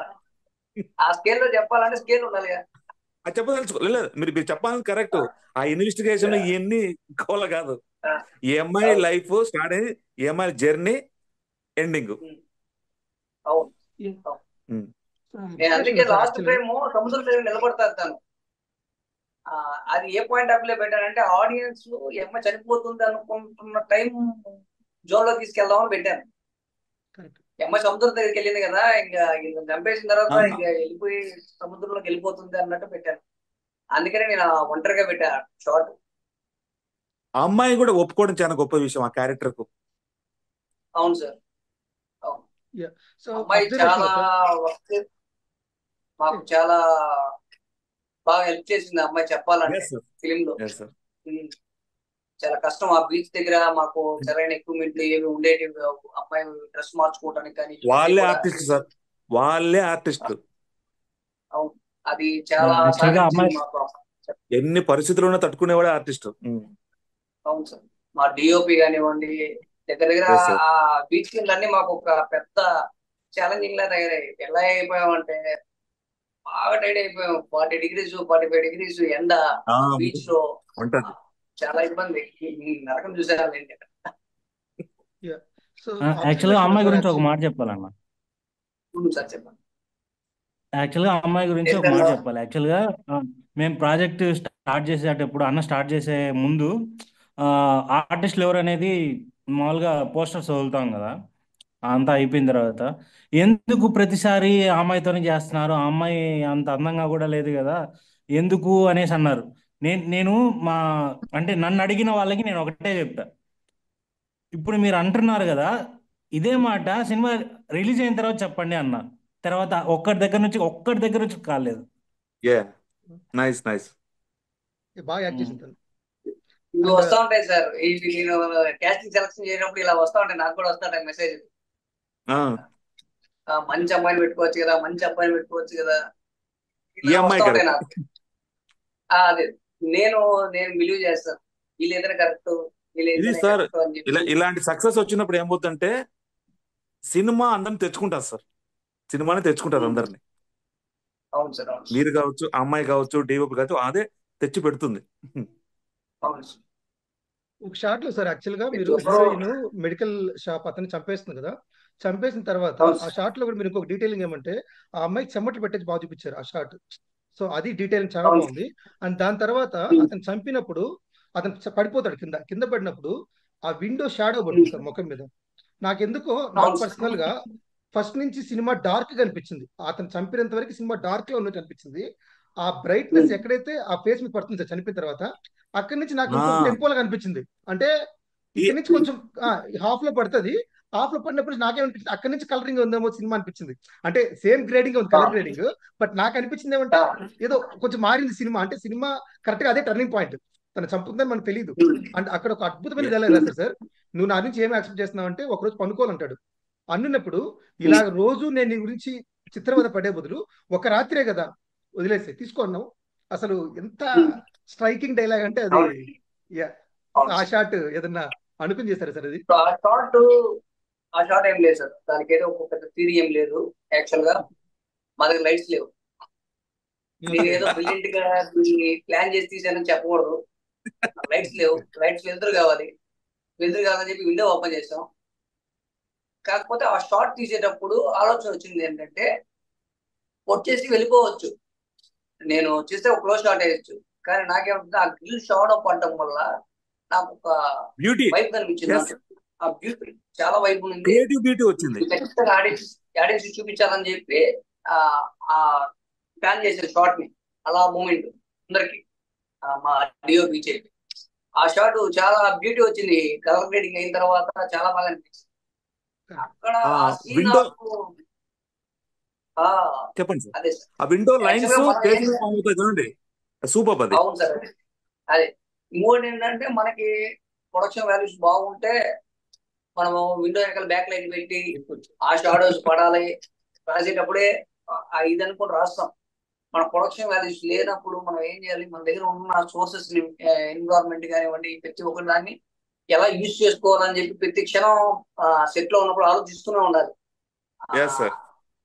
ఆ స్కేల్లో చెప్పాలంటే స్కేల్ ఉండాలి కదా. అది చెప్పదలుచుకోలేదు. మీరు చెప్పాలని కరెక్ట్. ఆ ఇన్వెస్టిగేషన్ ఆ, ఇవన్నీ కోల కాదు. ఆ, ఈ అమ్మాయి అవును లైఫ్ స్టార్ట్ అయ్యి ఈ అమ్మాయి జర్నీ ఎండింగ్. ఉమ్, అవును అవును. నేను అందుకే inspiration sir last actually. Frame సముద్రం దగ్గర నిలబడతాను తను. అది ఏ పాయింట్ ఆఫ్ వ్యూ పెట్టానంటే, ఆడియన్స్ ఏమో చనిపోతుంది అనుకుంటున్న టైం జోన్ లో తీసుకెళ్దామని పెట్టాను. కరెక్ట్. ఎమ్మ సముద్రం దగ్గరికి వెళ్ళింది కదా, ఇంకా చంపేసిన తర్వాత ఇంకా వెళ్ళిపోయి సముద్రంలోకి వెళ్ళిపోతుంది అన్నట్టు పెట్టాను. అందుకనే నేను ఒంటరిగా పెట్టాను షార్ట్. ఆ అమ్మాయి కూడా ఒప్పుకోవడం చాలా గొప్ప విషయం ఆ క్యారెక్టర్ కు. అవును సార్, అవును. సో అమ్మాయి అబ్జర్వేషన్ చాలా లో సార్. మాకు చాలా బాగా హెల్ప్ చేసింది ఆ అమ్మాయి చెప్పాలంటే ఎస్ సార్. ఫిలిం లో. Yes sir. ఉమ్, చాలా కష్టం. ఆ బీచ్ దగ్గర మాకు సరైన ఎక్విప్మెంట్లు ఏమి ఉండేవి కావు. అమ్మాయి డ్రెస్ మార్చుకోవడానికి కానీ ఇవన్నీ వాళ్ళే కూడా. ఆర్టిస్ట్ సార్, వాళ్ళే ఆర్టిస్టులు. అవును, అది చాలా యాక్చువల్ గా సహకరించింది అమ్మాయి మాకు. ఎన్ని పరిస్థితుల్లోనే తట్టుకునేవాడే ఆర్టిస్ట్. అవును సార్, మా డిఓపి కానివ్వండి, దగ్గర దగ్గర ఎస్ సార్. ఆ బీచ్ కిందన్నీ మాకు ఒక పెద్ద ఛాలెంజింగ్ లా తయారయ్యాయి. ఎలా అయిపోయామంటే, బాగా టైడ్ అయిపోయాం. 40 డిగ్రీస్ 45 డిగ్రీస్ ఎండ బీచ్ లో. ఉంటది. చాలా ఇబ్బంది, నరకం చూసేయాలండి. సో యాక్చువల్ గా అబ్జర్వేషన్ లో అమ్మాయి సార్ గురించి ఒక యాక్చువల్లీ. మాట చెప్పాలన్న. సార్ చెప్పండి. యాక్చువల్ గా అమ్మాయి గురించి ఒక మాట ఏంటన్నా? చెప్పాలి. యాక్చువల్ గా మేము ప్రాజెక్ట్ స్టార్ట్ చేసేటప్పుడు, అన్న స్టార్ట్ చేసే ముందు ఆర్టిస్టులు ఎవరు అనేది మామూలుగా పోస్టర్స్ వదులుతాం కదా, అంతా అయిపోయిన తర్వాత ఎందుకు ప్రతిసారి ఆ అమ్మాయితోనే చేస్తున్నారు, ఆ అమ్మాయి అంత అందంగా కూడా లేదు కదా ఎందుకు అనేసి అన్నారు. నేను మా అంటే నన్ను అడిగిన వాళ్ళకి నేను ఒకటే చెప్పా. ఇప్పుడు మీరు అంటున్నారు కదా, ఇదే మాట సినిమా రిలీజ్ అయిన తర్వాత చెప్పండి అన్న. తర్వాత ఒక్కడి దగ్గర నుంచి కాలేదు. Yeah, nice nice. బాగా యాక్ట్ ఉమ్. చేసింది తను. ఇవి అండ్ వస్తా ఉంటాయి సార్. ఇవి నేను క్యాస్టింగ్ సెలక్షన్ చేసినప్పుడు ఇలా వస్తా ఉంటాయి, నాకు కూడా వస్తా ఉంటాయి మెసేజ్. మంచి అమ్మాయిని పెట్టుకోవచ్చు కదా, మంచి అబ్బాయిని పెట్టుకోవచ్చు కదా, ఈ ఇలా అమ్మాయి వస్తా ఉంటాయి కరెక్ట్. నాకు. అదే నేను నేను బిలీవ్ చేస్తాను, వీళ్ళు ఏదైనా కరెక్ట్, వీళ్ళు ఇది ఏదైనా సార్, కరెక్ట్ అని చెప్పి. ఇలాంటి సక్సెస్ వచ్చినప్పుడు ఏమవుతుందంటే సినిమా అందరిని తెచ్చుకుంటారు సార్, సినిమాని తెచ్చుకుంటారు ఉమ్, అందరిని. అవును సార్, అవును సార్, మీరు కావచ్చు, ఆ అమ్మాయి కావచ్చు, డిఓపి కావచ్చు, అదే తెచ్చి పెడుతుంది. అవును సార్. ఒక షాట్ లో సార్ యాక్చువల్ గా ప్రతి మీరు ఒక్కరు. హీరోయిన్ మెడికల్ షాప్ అతన్ని చంపేస్తుంది కదా, చంపేసిన తర్వాత అవును ఆ సార్. షాట్ లో కూడా మీరు ఇంకొక డీటెయిలింగ్ ఏమంటే ఆ అమ్మాయికి చెమటలు పెట్టేసి బాగా చూపించారు ఆ షాట్. సో అది డీటెయిలింగ్ చాలా అవును సార్. బాగుంది. అండ్ దాని తర్వాత ఉమ్, అతను చంపినప్పుడు అతను పడిపోతాడు కింద, కింద పడినప్పుడు ఆ విండో షాడో ఉమ్, పడుతుంది సార్ ముఖం మీద. నాకెందుకో నాకు అవును సార్. పర్సనల్ గా ఫస్ట్ నుంచి సినిమా డార్క్ గా అనిపించింది, అతను చంపినంత వరకు సినిమా డార్క్ లో ఉన్నట్టు అనిపించింది. ఆ బ్రైట్నెస్ ఉమ్, ఎక్కడైతే ఆ ఫేస్ మీద పడుతుంది సార్ చనిపోయిన తర్వాత, అక్కడి నుంచి నాకు ఇంకొక ఆ టెంపోలాగా అనిపించింది. అంటే ఈ ఇక్కడ నుంచి కొంచెం హాఫ్ లో పడుతుంది, హాఫ్ లో పడినప్పుడు నాకేమనిపించింది అక్కడి నుంచి కలరింగ్ ఉందేమో సినిమా అనిపించింది. అంటే సేమ్ గ్రేడింగ్ ఉంది, ఆ, కలర్ గ్రేడింగ్, బట్ నాకు అనిపించింది ఏమంటే ఆ, ఏదో కొంచెం మారింది సినిమా. అంటే సినిమా కరెక్ట్ గా అదే టర్నింగ్ పాయింట్, తను చంపుతుందని మనకు తెలియదు. ఉమ్, అండ్ అక్కడ ఒక అద్భుతమైన డైలాగ్ రాశారు సార్, నువ్వు నా నుంచి ఏం యాక్సెప్ట్ చేస్తున్నావు అంటే ఒకరోజు పనుకోవాలంటాడు. అన్నప్పుడు ఇలా ఉమ్, రోజు నేను నీ గురించి చిత్రవద పడే బదులు ఒక రాత్రే కదా వదిలేసి తీసుకున్నావు. అసలు ఎంత ఉమ్, స్ట్రైకింగ్ డైలాగ్ అంటే అది. అవును, యా. అవును ఆ సార్. షాట్ ఏదన్నా అనుకుని చేశారా సార్ అది? సో ఆ షాట్ ఏం లేదు సార్, దానికి ఏదో ఒక పెద్ద థియరీ ఏం లేదు. యాక్చువల్ గా మా దగ్గర లైట్స్ లేవు. నేను ఓకే. ఏదో బ్రిలియంట్ గా దీన్ని ప్లాన్ చేసి తీసానని చెప్పకూడదు. లైట్స్ లేవు, లైట్స్ వెళ్తురు కావాలి, వెళ్తురు కావాలని చెప్పి విండో ఓపెన్ చేసాం. కాకపోతే ఆ షాట్ తీసేటప్పుడు ఆలోచన వచ్చింది ఏంటంటే, వచ్చేసి వెళ్ళిపోవచ్చు, నేను చేస్తే ఒక క్లోజ్ షాట్ వేయచ్చు. కానీ నాకేమంటుంది, ఆ గ్రిల్ షాట్ అప్ పడటం వల్ల నాకు ఒక బ్యూటీ, వైబ్ కనిపించింది ఎస్, దాంట్లో. ఆ బ్యూటీ చాలా వైబ్ ఉంది. క్రియేటివ్ బ్యూటీ వచ్చింది. ఇది ఖచ్చితంగా ఆడియన్స్ చూపించాలని చెప్పి ఆ ఆ ప్లాన్ చేసిన షాట్ ని, అలా మూమెంట్ అందరికి మా డిఓపి చెప్పి ఆ షాట్ చాలా బ్యూటీ వచ్చింది. కలర్ గ్రేడింగ్ అయిన తర్వాత చాలా బాగా అనిపించింది. అక్కడ ఆ ఆ సీన్ విండో, నాకు ఆ చెప్పండి సార్, అదే సార్. ఆ విండో యాక్చువల్ లైన్స్ గా మనం ఫేస్ ఏం, మీద ఫామ్ అవుతాయి చూడండి, సూపర్ అది. అవును సార్, అదే. ఇంకోటి ఏంటంటే మనకి ప్రొడక్షన్ వాల్యూస్ బాగుంటే మనము విండో వెనకాల బ్యాక్ లైట్ పెట్టి ఆ షాడోస్ పడాలి రాసేటప్పుడే ఇది అనుకుని రాస్తాం. మన ప్రొడక్షన్ వాల్యూస్ లేనప్పుడు మనం ఏం చేయాలి, మన దగ్గర ఉన్న సోర్సెస్ ఎన్విరాన్మెంట్ కానివ్వండి, ప్రతి ఒక్కటి దాన్ని ఎలా యూజ్ చేసుకోవాలని చెప్పి ప్రతి క్షణం సెట్ లో ఉన్నప్పుడు ఆలోచిస్తూనే ఉండాలి. ఆ, ఎస్ సార్,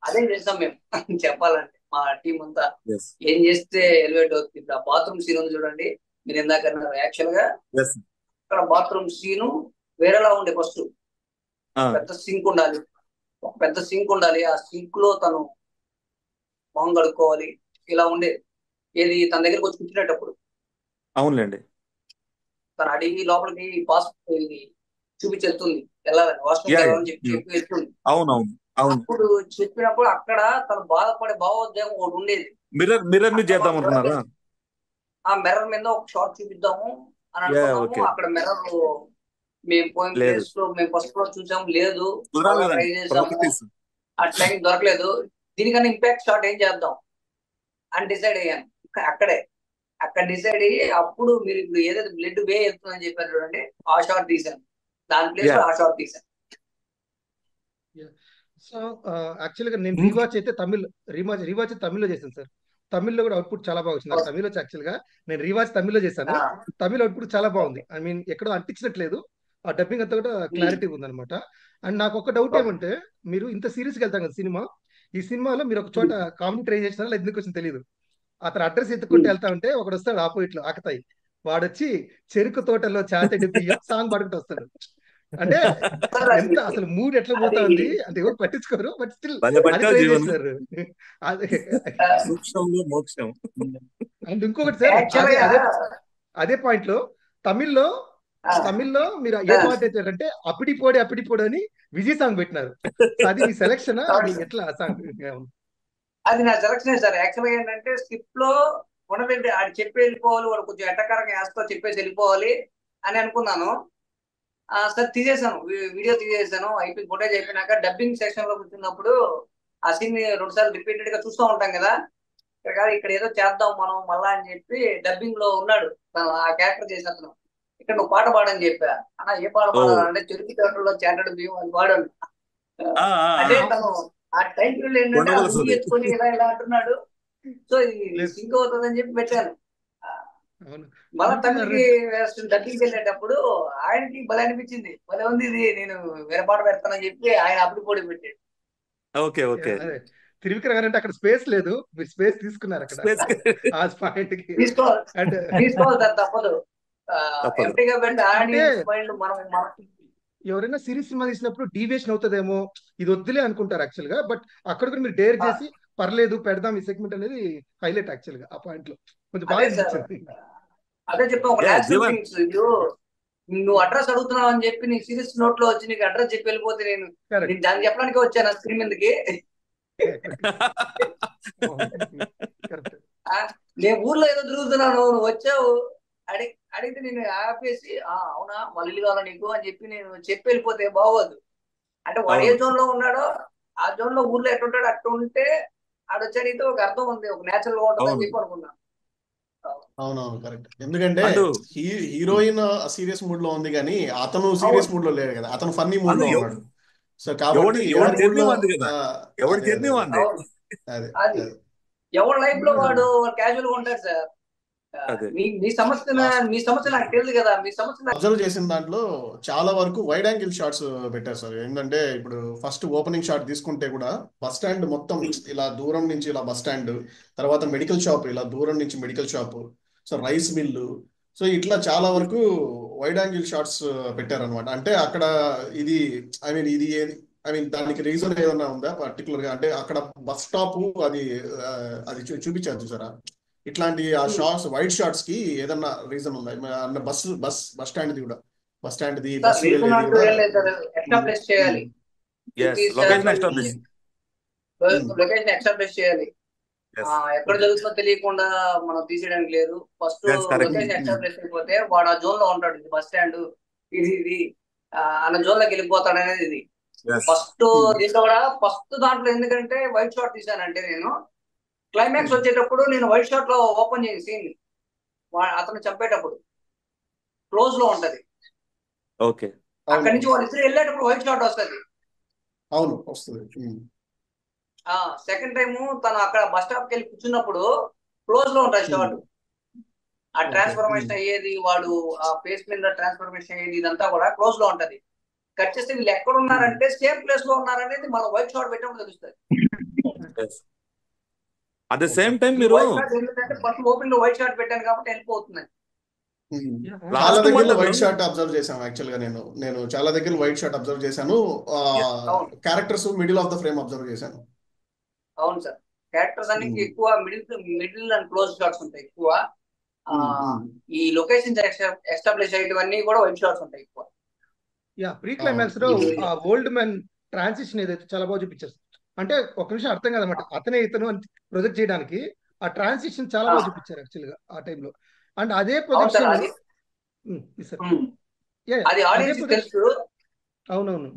అదే చేస్తాం మేము చెప్పాలంటే మా టీం అంతా. ఎస్ ఏం చేస్తే ఎలివేట్ అవుతుంది. ఇప్పుడు ఆ బాత్రూమ్ సీన్ ఉంది చూడండి, మీరు ఇందాక అన్నారు. యాక్చువల్ గా ఎస్. అక్కడ బాత్రూమ్ సీను వేరేలా ఉండే. ఫస్ట్ పెద్ద సింక్ ఉండాలి, ఒక పెద్ద సింక్ ఉండాలి. ఆ సింక్ లో తను మొహం కడుక్కోవాలి, ఇలా ఉండేది. ఏది తన దగ్గరకు వచ్చి కూర్చునేటప్పుడు అవునులేండి. తను అడిగి లోపలికి పాస్ ఇది చూపించి వెళ్తుంది, వెళ్ళాలని వాష్రూమ్కి యా యా, వెళ్ళాలని చెప్పి చెప్పి వెళ్తుంది. అవునవును, అవును. అప్పుడు చెప్పినప్పుడు అక్కడ తను బాధపడే భావోద్వేగం ఒకటి ఉండేది. మిర్రర్ మీద అక్కడ చేద్దాం మనం అనుకున్నారా? ఆ మిర్రర్ మీద ఒక షాట్ చూపిద్దాము అని యా, అనుకున్నాము. ఓకే. అక్కడ మిర్రర్ మేము పోయిన లేదు, ప్లేస్ లో మేము ఫస్ట్ లో చూసాము, లేదు. మళ్ళా ట్రై కుదరలేదండి, చేసాము, ప్రాపర్టీస్. అట్లా దొరకలేదు. దీనికన్నా ఇంపాక్ట్ షాట్ ఏం చేద్దాం అని డిసైడ్ అయ్యాను. అక్కడే అక్కడ డిసైడ్ అయ్యి అప్పుడు మీరు ఇప్పుడు ఏదైతే బ్లడ్ వే వెళ్తుందని చెప్పారు చూడండి, ఆ షాట్ తీశాను. దాని ప్లేస్ యా, లో ఆ షాట్ తీశాను. సో యాక్చువల్గా నేను ఇంక రీవాచ్ అయితే రీవాచ్ తమిళ్లో చేశాను సార్. తమిళ్లో కూడా అవుట్పుట్ చాలా బాగా వచ్చింది. నాకు తమిళ్ వచ్చి యాక్చువల్గా నేను రీవాచ్ తమిళ్లో చేశాను. తమిళ్ అవుట్పుట్ చాలా బాగుంది. ఓకే. ఐ మీన్ ఎక్కడో అంటించినట్లేదు, ఆ డబ్బింగ్ అంతా కూడా క్లారిటీ ఉందన్నమాట. అండ్ నాకు ఒక డౌట్ ఓకే. ఏమంటే, మీరు ఇంత సీరియస్గా వెళ్తాం కదా సినిమా, ఈ సినిమాలో మీరు ఒక చోట కామెడీ ట్రై చేసినారా లేదా ఎందుకు వచ్చింది తెలియదు. అతను అడ్రస్ ఎత్తుకుంటూ వెళ్తా ఉంటే ఒకడు వస్తాడు ఆపోజిట్ లో ఆకతాయి, వాడొచ్చి చెరుకు తోటలో చాతడి బియ్యం సాంగ్ పాడుకుంటూ వస్తాడు. అంటే ఎంత అసలు మూడ్ ఎట్లా పోతా అది ఉంది అంటే ఎవరు పట్టించుకోరు, బట్ స్టిల్ భలే అది పట్టావు ట్రై జీవన్, చేసినారు. అదే. సూక్ష్మంలో మోక్షం. అండ్ ఇంకొకటి సార్, యాక్చువల్ అదే గా అదే అదే పాయింట్ లో తమిళ్లో తమిళ్లో మీరు ఏ పాట అయితే అప్పిడి పోడి అని విజయ్ సాంగ్ పెట్టినారు. సో అది మీ సెలక్షన్, అది ఎట్లా ఆ సాంగ్? అది నా సెలక్షన్ సార్. యాక్చువల్ గా ఏంటంటే స్క్రిప్ట్ లో ఉన్నదంటే ఆడు చెప్పి వెళ్ళిపోవాలి, వాడు కొంచెం ఎట్టకారంగా వేస్తా చెప్పేసి వెళ్ళిపోవాలి అని అనుకున్నాను. సార్ తీసేసాను, వీడియో తీసేసాను. అయిపోయి ఫుటేజ్ అయిపోయినాక డబ్బింగ్ సెక్షన్ లో కూర్చున్నప్పుడు ఆ సీన్ 2 సార్లు రిపీటెడ్ గా చూస్తూ ఉంటాం కదా. ఇక్కడ కాదు, ఇక్కడ ఏదో చేద్దాం మనం మళ్ళా అని చెప్పి డబ్బింగ్ లో ఉన్నాడు ఆ క్యారెక్టర్ చేసిన అతను. ఇక్కడ నువ్వు పాట పాడని చెప్పా. అన్న ఏ పాట ఓ పాడాలంటే చెరుకు తోటలో చేటడు బియ్యం అని పాడాను. ఆ ఆ అంటే ఆ తను ఆ టైం పీరియడ్ ఏంటంటే ఆ లుంగి కొండవలసది. ఎత్తుకొని ఇలా ఇలా అంటున్నాడు. సో ఇది లేదు. సింక్ అవుతుందని చెప్పి పెట్టాను. అవును. మళ్ళా యూట్యూబ్ తమిళకి డబ్బింగ్ వెళ్ళేటప్పుడు ఆయనకి భలే అనిపించింది, భలే ఉంది ఇది, నేను వేరే పాట పెడతానని చెప్పి ఆయన అప్పుడు పోటీ పెట్టాడు. Okay okay. అదే త్రివిక్రమ్ గారు అంటే అక్కడ స్పేస్ లేదు, మీరు స్పేస్ తీసుకున్నారు అక్కడ స్పేస్ ఆ పాయింట్ కి. తీసుకోవాలి అండ్ తీసుకోవాలి సార్, తప్పదు. తప్పదు. ఎంపీగా పెట్టి అంటే ఆడియన్స్ మైండ్ మనం ఎవరైనా సిరీస్ సినిమా తీసినప్పుడు డీవియేషన్ అవుతుందేమో, ఇది వద్దులే అనుకుంటారు యాక్చువల్ గా. బట్ అక్కడ కూడా మీరు డేర్ చేసి పర్లేదు పెడదాం ఈ సెగ్మెంట్ అనేది హైలైట్ యాక్చువల్ గా. ఆ పాయింట్ లో కొంచెం బాగా అదే సార్, అనిపించింది. అదే చెప్పాం ఒక యా నేచురల్ జీవన్. థింగ్స్. నువ్వు అడ్రస్ అడుగుతున్నావు అని చెప్పి నీ సిరీస్ నోట్ లో వచ్చి నీకు అడ్రస్ చెప్పి వెళ్ళిపోతే నేను కరెక్ట్. దాన్ని చెప్పడానికి వచ్చాను స్క్రీన్ మీదకి. కరెక్ట్. నేను ఊర్లో ఏదో తిరుగుతున్నాను, నువ్వు వచ్చావు అడిగితే నేను ఆపేసి అవునా వాళ్ళ ఇల్లు కావాలా నీకు అని చెప్పి నేను చెప్పి వెళ్ళిపోతే బాగోదు. అంటే వాడు ఏ అవును జోన్ లో ఉన్నాడో ఆ జోన్ లో ఊర్లో ఎట్టుంటాడో అట్టు ఉంటే ఆడొచ్చాడితే ఒక అర్థం ఉంది, ఒక నేచురల్ ఉంటుంది అని అవును చెప్పి అనుకున్నాను. అవునవును కరెక్ట్. ఎందుకంటే అండ్ హీరోయిన్ సీరియస్ మూడ్ లో ఉంది కానీ అతను అవును సీరియస్ మూడ్ లో లేడు కదా, అతను ఫన్నీ మూడ్ అందు లో ఉన్నాడు. సో కాబట్టి ఎవరి ఎవరి మూడ్ జర్నీ లో వంది కదా, ఎవరి అదే జర్నీ అదే వంది. అవును అదే అది అదే ఎవరి లైఫ్ లో వాడు క్యాజువల్ గా ఉంటాడు సార్. అదే మీ సమస్య మీ సమస్య నాకు తెలియదు కదా, మీ సమస్య అబ్జర్వ్ చేసిన దాంట్లో చాలా వరకు వైడ్ యాంగిల్ షాట్స్ పెట్టారు సార్. ఏంటంటే ఇప్పుడు ఫస్ట్ ఓపెనింగ్ షాట్ తీసుకుంటే కూడా బస్ స్టాండ్ మొత్తం ఇలా దూరం నుంచి ఇలా బస్ స్టాండ్, తర్వాత మెడికల్ షాప్ ఇలా దూరం నుంచి medical shop, so rice mill, so ఇట్లా చాలా వరకు వైడ్ యాంగిల్ షాట్స్ పెట్టారనమాట. అంటే అక్కడ ఇది ఇది దానికి రీజన్ ఏదన్నా ఉందా పర్టికులర్ గా? అంటే అక్కడ బస్ స్టాప్ అది ఆ, అది చూపించారు చూసారా, ఇట్లాంటి ఆ షార్ట్స్ వైడ్ షార్ట్స్ కి ఏదన్నా రీజన్ ఉందా? అన్న బస్ స్టాండ్ ది కూడా, బస్ స్టాండ్ ది సార్ బస్సు రీజన్ వెళ్ళేది అంటూ కూడా. ఏం లేదు సార్. ఎస్టాబ్లిష్ చేయాలి, yes location establish. Location establish చేయాలి. ఎస్ ఎక్కడ జరుగుతుందో తెలియకుండా మనం తీసేయడానికి లేదు. First yes correct. Location establish అయిపోతే వాడు ఆ జోన్ లో ఉంటాడు, ఇది బస్ స్టాండ్ ఇది అన్న జోన్ లోకి వెళ్ళిపోతాడు అనేది ఇది. ఎస్ ఫస్ట్ దీంట్లో కూడా ఫస్ట్ దాంట్లో ఎందుకంటే వైట్ షాట్ తీసానంటే నేను క్లైమాక్స్ వచ్చేటప్పుడు నేను వైట్ షాట్ లో ఓపెన్ చేసి సీన్ అతను చంపేటప్పుడు క్లోజ్ లో ఉంటది. ఓకే అక్కడి నుంచి వాళ్ళు ఇద్దరు వెళ్ళేటప్పుడు వైట్ షాట్ వస్తుంది. అవును వస్తుంది. సెకండ్ టైం తను అక్కడ బస్ స్టాప్ కి వెళ్ళి కూర్చున్నప్పుడు క్లోజ్ లో ఉంటుంది షాట్. ఆ ట్రాన్స్ఫర్మేషన్ అయ్యేది, వాడు ఆ ఫేస్ మీద ట్రాన్స్ఫర్మేషన్ అయ్యేది, ఇదంతా కూడా క్లోజ్ లో ఉంటది. కట్ చేస్తే వీళ్ళు ఎక్కడ ఉన్నారంటే సేమ్ ప్లేస్ లో ఉన్నారనేది మన వైట్ షాట్ పెట్టినప్పుడు తెలుస్తుంది. అట్ ద సేమ్ టైం మీరు వైట్ షాట్ ఎందుకంటే ఫస్ట్ ఓపెన్ లో వైట్ షాట్ పెట్టాను కాబట్టి వెళ్ళిపోతుంది. చాలా లాస్ట్ దగ్గర మళ్ళీ వైట్ షాట్ అబ్జర్వ్ చేశాను యాక్చువల్ గా. నేను చాలా దగ్గర వైట్ షాట్ అబ్జర్వ్ చేశాను. అవును characters middle of the frame observe చేశాను. అవును సార్, క్యారెక్టర్స్ అన్నికి ఎక్కువ మిడిల్ అండ్ క్లోజ్ షాట్స్ ఉంటాయి ఎక్కువ. ఈ లొకేషన్ ఎస్టాబ్లిష్ అయ్యేవన్నీ కూడా వైట్ షాట్స్ ఉంటాయి ఎక్కువ. ప్రీ క్లైమాక్స్ లో ఆ ఓల్డ్ మ్యాన్ ట్రాన్సిషన్ ఏదైతే చాలా బాగా చూపించారు. అంటే ఒక నిమిషం అర్థం కాదన్నమాట, అతనే ఇతను అని ప్రొజెక్ట్ చేయడానికి ఆ ట్రాన్సిషన్ చాలా బాగా చూపించారు యాక్చువల్ గా ఆ టైంలో. అండ్ అదే ప్రొజెక్షన్ అది ఆడియన్స్ తెలుసు. అవునవును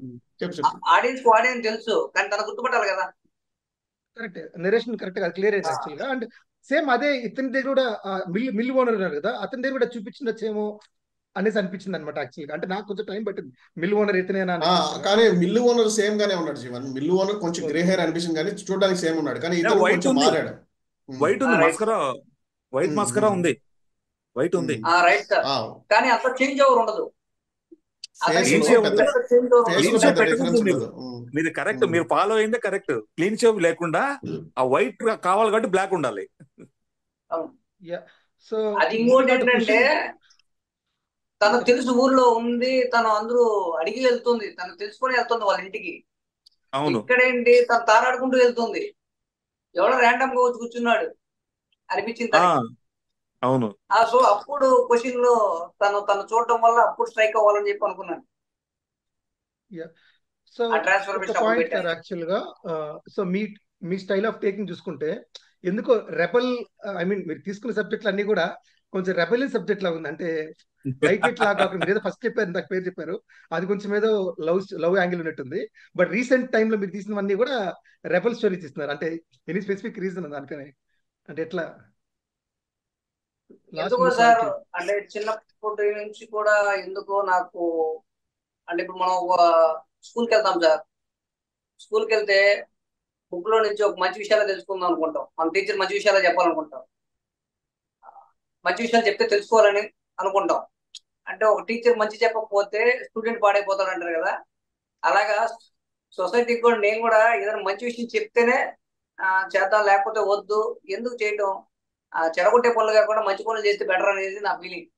ఆడియన్స్ తెలుసు కానీ తన గుర్తుపట్టాలి కదా. కరెక్ట్, నెరేషన్ కరెక్ట్ గా క్లియర్ అయింది యాక్చువల్ గా. అండ్ సేమ్ అదే ఇతని దగ్గర కూడా మిల్ ఓనర్ ఉన్నారు కదా, అతని దగ్గర కూడా చూపించొచ్చేమో అనేసి అనిపించింది అనమాట యాక్చువల్ గా. అంటే నాకు కొంచెం టైం పట్టింది, మిల్ ఓనర్ ఇతనేనా కానీ మిల్లు ఓనర్ సేమ్ గానే ఉన్నాడు జీవన్. మిల్లు ఓనర్ కొంచెం గ్రే హెయిర్ అనిపించింది కానీ చూడడానికి సేమ్ ఉన్నాడు, కానీ ఇతను కొంచెం మారాడు. వైట్ ఉంది, మస్కరా వైట్ మస్కరా ఉంది, వైట్ ఉంది. రైట్ సార్, కానీ అంత చేంజ్ ఓవర్ ఉండదు. మీరు కరెక్ట్, మీరు ఫాలో అయిందే కరెక్ట్. క్లీన్ షేవ్ లేకుండా ఆ వైట్ కావాలి కాబట్టి బ్లాక్ ఉండాలి. సో అది ఇంకోటి ఏంటంటే తను తెలుసు ఊర్లో ఉంది, తను అందరూ అడిగి వెళ్తుంది, తను తెలుసుకొని వెళ్తుంది వాళ్ళ ఇంటికి. ఇక్కడేంటి తను తారాడుకుంటూ వెళ్తుంది, ఎవడో ర్యాండమ్ గా వచ్చి కూర్చున్నాడు అనిపించింది. అవును. సో అప్పుడు క్వశ్చన్ లో తను చూడటం వల్ల అప్పుడు స్ట్రైక్ అవ్వాలని చెప్పి అనుకున్నాను. సో పాయింట్ సార్ యాక్చువల్ గా, so me style of taking చూసుకుంటే ఎందుకో రెబల్ మీరు తీసుకున్న సబ్జెక్టులు అన్ని కూడా కొంచెం రెబెలియన్ సబ్జెక్ట్ లా ఉంది. అంటే లైట్ వెయిట్ లాగా కాకుండా మీరు ఏదో ఫస్ట్ చెప్పారు, ఇందాక పేరు చెప్పారు, అది కొంచెం ఏదో లవ్ యాంగిల్ ఉన్నట్టుంది. బట్ రీసెంట్ టైంలో మీరు తీసినవన్నీ కూడా రెబల్ స్టోరీస్ ఇస్తున్నారు. అంటే ఎనీ స్పెసిఫిక్ రీజన్ దానికనే? అంటే ఎట్లా లాస్ట్ ఎందుకో మూవీ సార్, క్వాలిటీ? అంటే చిన్నప్పటి నుంచి కూడా ఎందుకో నాకు, అంటే ఇప్పుడు మనం ఒక స్కూల్కి వెళ్తాం సార్. స్కూల్కి వెళ్తే బుక్ లో నుంచి ఒక మంచి విషయాలు తెలుసుకుందాం అనుకుంటాం. మన టీచర్ మంచి విషయాలు చెప్పాలనుకుంటాం. మంచి విషయాలు చెప్తే తెలుసుకోవాలని అనుకుంటాం. అంటే ఒక టీచర్ మంచి చెప్పకపోతే స్టూడెంట్ పాడైపోతాడు అంటారు కదా. అలాగా సొసైటీకి కూడా నేను కూడా ఏదైనా మంచి విషయం చెప్తేనే చేద్దాం, లేకపోతే వద్దు. ఎందుకు చేయటం? చెడగొట్టే పనులు కాకుండా మంచి పనులు చేస్తే బెటర్ అనేది నా ఫీలింగ్.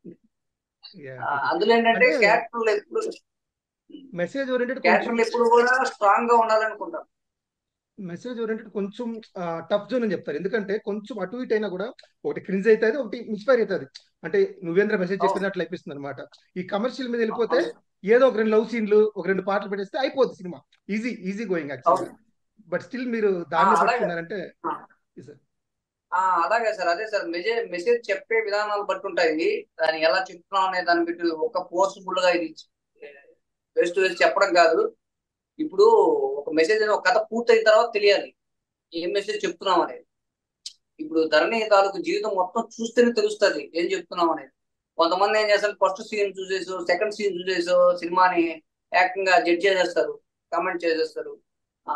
అందులో ఏంటంటే అంటే క్యారెక్టర్లు ఎప్పుడు మెసేజ్ ఓరియంటెడ్ కొంచెం క్యారెక్టర్లు ఎప్పుడు కూడా స్ట్రాంగ్ గా ఉండాలనుకుంటాం. మెసేజ్ ఓరియంటెడ్ కొంచెం టఫ్ జోన్ అని చెప్తారు. ఎందుకంటే కొంచెం అటు ఇటు అయినా కూడా ఒకటి క్రింజ్ అవుతుంది, ఒకటి ఇన్స్పైర్ అవుతుంది. అంటే నువ్వేంద్ర మెసేజ్ అవును, చెప్పినట్లు అనిపిస్తుంది అనమాట. ఈ కమర్షియల్ మీద వెళ్ళిపోతే అవును, ఏదో ఒక 2 లవ్ సీన్లు, ఒక 2 పాటలు పెట్టేస్తే అయిపోద్ది సినిమా. ఈజీ గోయింగ్ యాక్చువల్ గా. అవును. బట్ స్టిల్ మీరు దాన్నే అలాగే పట్టుకున్నారంటే ఆ, is it? అలాగే సార్. అదే సార్, మెసేజ్ చెప్పే విధానాలు బట్టి ఉంటాయి. దాన్ని ఎలా చెప్తున్నాం అనే దాన్ని బట్టి ఒక ఫోర్స్ఫుల్ గా ఇది ఫేస్ టు ఫేస్ చెప్పడం కాదు. ఇప్పుడు ఒక మెసేజ్, ఒక కథ పూర్తయిన తర్వాత తెలియాలి ఏం మెసేజ్ చెప్తున్నాం అనేది. ఇప్పుడు ధరణి తాలూకు జీవితం మొత్తం చూస్తేనే తెలుస్తుంది ఏం చెప్తున్నాం అనేది. కొంతమంది ఏం చేస్తారు, ఫస్ట్ సీన్ చూసేసి సెకండ్ సీన్ చూసేసి సినిమాని ఏకంగా జడ్జ్ చేసేస్తారు, కమెంట్ చేసేస్తారు. ఆ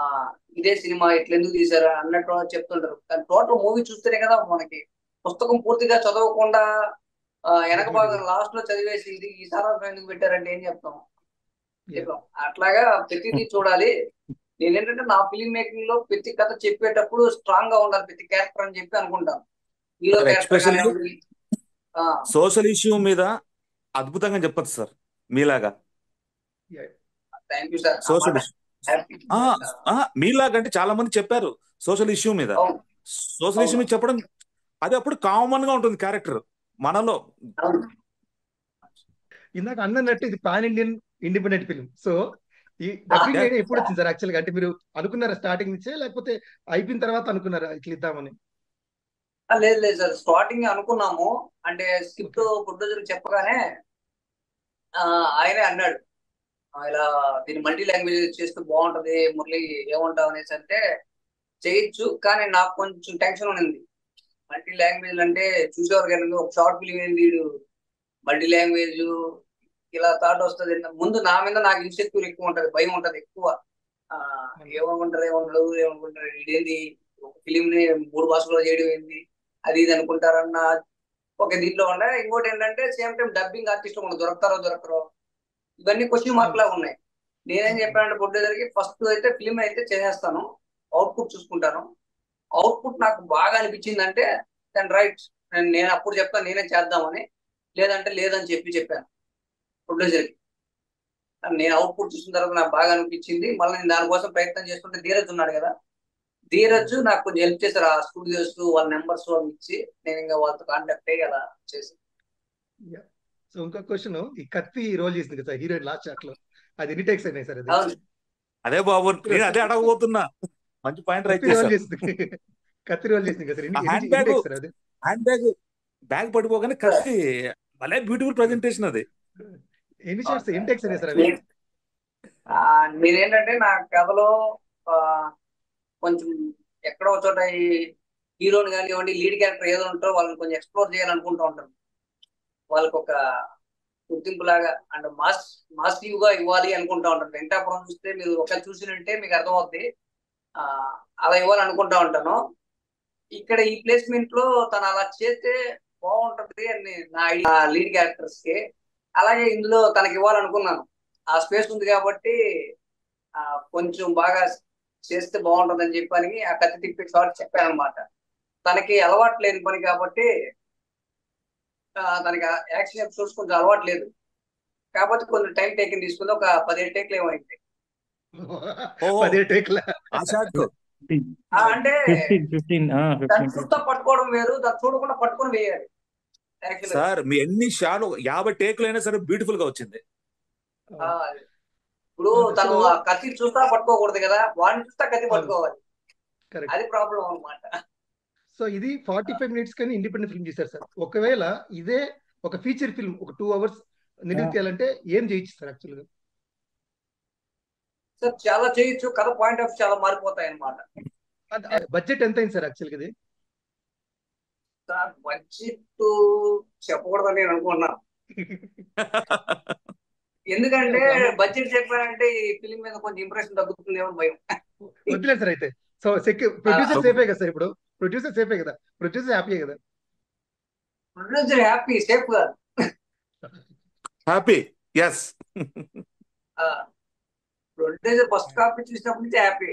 ఇదే సినిమా ఇట్లా ఎందుకు తీసారా అన్నట్టు చెప్తుంటారు. కానీ టోటల్ మూవీ చూస్తేనే కదా మనకి. పుస్తకం పూర్తిగా చదవకుండా వెనక Definitely భాగం గా. లాస్ట్ లో చదివేసి ఇది ఈ సారాంశం ఎందుకు పెట్టారంటే ఏం చెప్తాం? Yeah. చెప్పాం. అట్లాగా ప్రతిదీ చూడాలి. నేనేంటంటే నా ఫిలిం మేకింగ్ లో ప్రతి కథ చెప్పేటప్పుడు స్ట్రాంగ్ గా ఉండాలి ప్రతి క్యారెక్టర్ అని చెప్పి అనుకుంటాను. హీరో సార్ క్యారెక్టర్ ఎక్స్పెషల్లీ కానివ్వండి. సోషల్ ఇష్యూ మీద అద్భుతంగా చెప్పచ్చు సార్ మీలాగా. Yeah. Thank you sir. ఆ సోషల్ మాట ఇష్యూ హ్యాపీ. మీలాగా అంటే చాలా మంది చెప్పారు సోషల్ ఇష్యూ మీద. అవును, సోషల్ ఇష్యూ అవును, మీద చెప్పడం అది అప్పుడు కామన్ గా ఉంటుంది క్యారెక్టర్ మనలో. అవును. ఇందాక అన్నట్టు ఇది pan Indian independent film. So ఈ ఆ, డబ్బింగ్ ఐడియా ఎప్పుడు వచ్చింది సార్ యాక్చువల్ గా? అంటే మీరు అనుకున్నారా స్టార్టింగ్ నుంచే, లేకపోతే అయిపోయిన తర్వాత అనుకున్నారా ఇట్లా ఇద్దామని? లేదు లేదు సార్, స్టార్టింగ్ అనుకున్నాము. అంటే స్క్రిప్ట్ ఓకే. ప్రొడ్యూసర్ చెప్పగానే ఆ, ఆయనే అన్నాడు, ఇలా దీన్ని మల్టీ లాంగ్వేజ్ చేస్తే బాగుంటది మురళి, ఏమంటావు అనేసి అంటే చేయొచ్చు. కానీ నాకు కొంచెం టెన్షన్ ఉంది. మల్టీ లాంగ్వేజ్ అంటే చూసేవారు కానీ ఒక షార్ట్ ఫిలిం ఏంది వీడు మల్టీ లాంగ్వేజ్ ఇలా థాట్ వస్తుంది. ముందు నా మీద నాకు ఇన్సెక్యూర్ ఎక్కువ ఉంటది, భయం ఉంటది ఎక్కువ. ఆ ఏమనుకుంటారు ఏమనుకుంటారు ఇదేంది ఒక ఫిలిం ని 3 భాషల్లో చేయడం ఏంది, అది ఇది అనుకుంటారన్న ఒక దీంట్లో ఉండే. ఇంకోటి ఏంటంటే సేమ్ టైం డబ్బింగ్ ఆర్టిస్ట్ కూడా దొరకరో ఇవన్నీ క్వశ్చన్ మార్క్ లాగా ఉన్నాయి. నేనేం చెప్పానంటే ప్రొడ్యూసర్కి, ఫస్ట్ అయితే ఫిలిం అయితే చేసేస్తాను, అవుట్పుట్ చూసుకుంటాను. అవుట్పుట్ నాకు బాగా అనిపించింది అంటే దాని రైట్, నేను అప్పుడు చెప్తాను నేనే చేద్దామని. లేదంటే లేదని చెప్పాను ప్రొడ్యూసర్కి. నేను అవుట్పుట్ చూసిన తర్వాత నాకు బాగా అనిపించింది. మళ్ళీ నేను దానికోసం ప్రయత్నం చేసుకుంటే ధీరజ్ ఉన్నాడు కదా, ధీరజ్ నాకు కొంచెం హెల్ప్ చేశారు. ఆ స్టూడియోస్ వాళ్ళ నెంబర్స్ ఇచ్చి నేను ఇంకా వాళ్ళతో కాంటాక్ట్ అయ్యి అలా చేసి. సో ఇంకొక క్వశ్చన్, ఈ కత్తి రోల్ చేసింది కదా హీరోయిన్ లాస్ట్ షాట్ లో, అది ఎన్ని టేక్స్ అయినాయి సార్? అది అవును, అదే బాబు కత్తి నేను అదే అడగబోతున్నా. మంచి పాయింట్ రైట్ కత్తి రోల్ చేశారు. చేసింది కత్తి రోల్ చేసింది కదా సార్, ఆ ఎన్ని ఎన్ని టేక్స్ సార్ అది? హ్యాండ్ బ్యాగ్ పడిపోగానే కత్తి భలే బ్యూటిఫుల్ ప్రెజెంటేషన్ అది. ఎన్ని షాట్స్, ఎన్ని టేక్స్ అయినాయి సార్ అవి? నేనేంటంటే నా కథలో ఆ, కొంచెం ఎక్కడో ఒక చోట ఈ హీరోని కానివ్వండి లీడ్ క్యారెక్టర్ ఏదో ఉంటారో వాళ్ళని కొంచెం ఎక్స్ప్లోర్ చేయాలనుకుంటూ ఉంటాను. వాళ్ళకి ఒక గుర్తింపు లాగా అంటే మాసివ్ గా ఇవ్వాలి అనుకుంటా ఉంటాను. వెంకటాపురం చూస్తే మీరు ఒకసారి చూసినంటే మీకు అర్థమవుద్ది. ఆ అలా ఇవ్వాలి అనుకుంటా ఉంటాను. ఇక్కడ ఈ ప్లేస్మెంట్ లో తను అలా చేస్తే బాగుంటది అని నా ఐడియా లీడ్ క్యారెక్టర్స్ కి. అలాగే ఇందులో తనకి ఇవ్వాలనుకున్నాను. ఆ స్పేస్ ఉంది కాబట్టి ఆ కొంచెం బాగా చేస్తే బాగుంటుందని చెప్పని ఆ కత్తి తిప్పి షార్ట్ చెప్పాను అనమాట. తనకి అలవాటు లేని పని కాబట్టి తనకి యాక్షన్ ఎపిసోడ్స్ కొంచెం అలవాటు లేదు కాబట్టి కొంచెం టైం టేకింగ్ తీసుకుంది. ఒక 17 టేక్లు ఏమైంది. ఓహో 10 టేక్ల? ఆ షాట్ కు అంటే 15 దాన్ని చూస్తా పట్టుకోవడం వేరు, దాన్ని చూడకుండా పట్టుకొని వేయాలి యాక్చువల్ గా. సార్ మీ ఎన్ని షాలు 50 టేకులు అయినా సరే బ్యూటిఫుల్ గా వచ్చింది. ఇప్పుడు సో తను ఆ కత్తి చూస్తా పట్టుకోకూడదు కదా, వాడిని చూస్తా కత్తి అవును, పట్టుకోవాలి. కరెక్ట్. అది ప్రాబ్లం అనమాట. సో ఇది 45 minutes కానీ ఇండిపెండెంట్ ఫిల్మ్ చేశారు సార్. ఒకవేళ ఇదే ఒక ఫీచర్ ఫిల్మ్ ఒక 2 hours నిడివి తీయాలంటే ఏం చేయొచ్చు సార్ యాక్చువల్గా? సార్ చాలా చేయొచ్చు, కథ పాయింట్ ఆఫ్ చాలా మారిపోతాయి అన్నమాట. బడ్జెట్ ఎంత అయింది సార్ యాక్చువల్గా ఇది? సార్ బడ్జెట్ చెప్పకూడదని నేను అనుకుంటున్నాను. ఎందుకంటే బడ్జెట్ చెప్పానంటే ఈ ఫిలిం మీద కొంచెం ఇంప్రెషన్ తగ్గుతుందేమో అని భయం. వద్దులేదు సార్ అయితే. సో ప్రొడ్యూసర్ సేఫే కదా సార్, ఇప్పుడు ప్రొడ్యూసర్ సేఫే కదా, ప్రొడ్యూసర్ హ్యాపీ కదా? ప్రొడ్యూసర్ హ్యాపీ, సేఫ్ కాదు. Happy, yes. Producer first copy చూసినప్పటి నుంచి హ్యాపీ,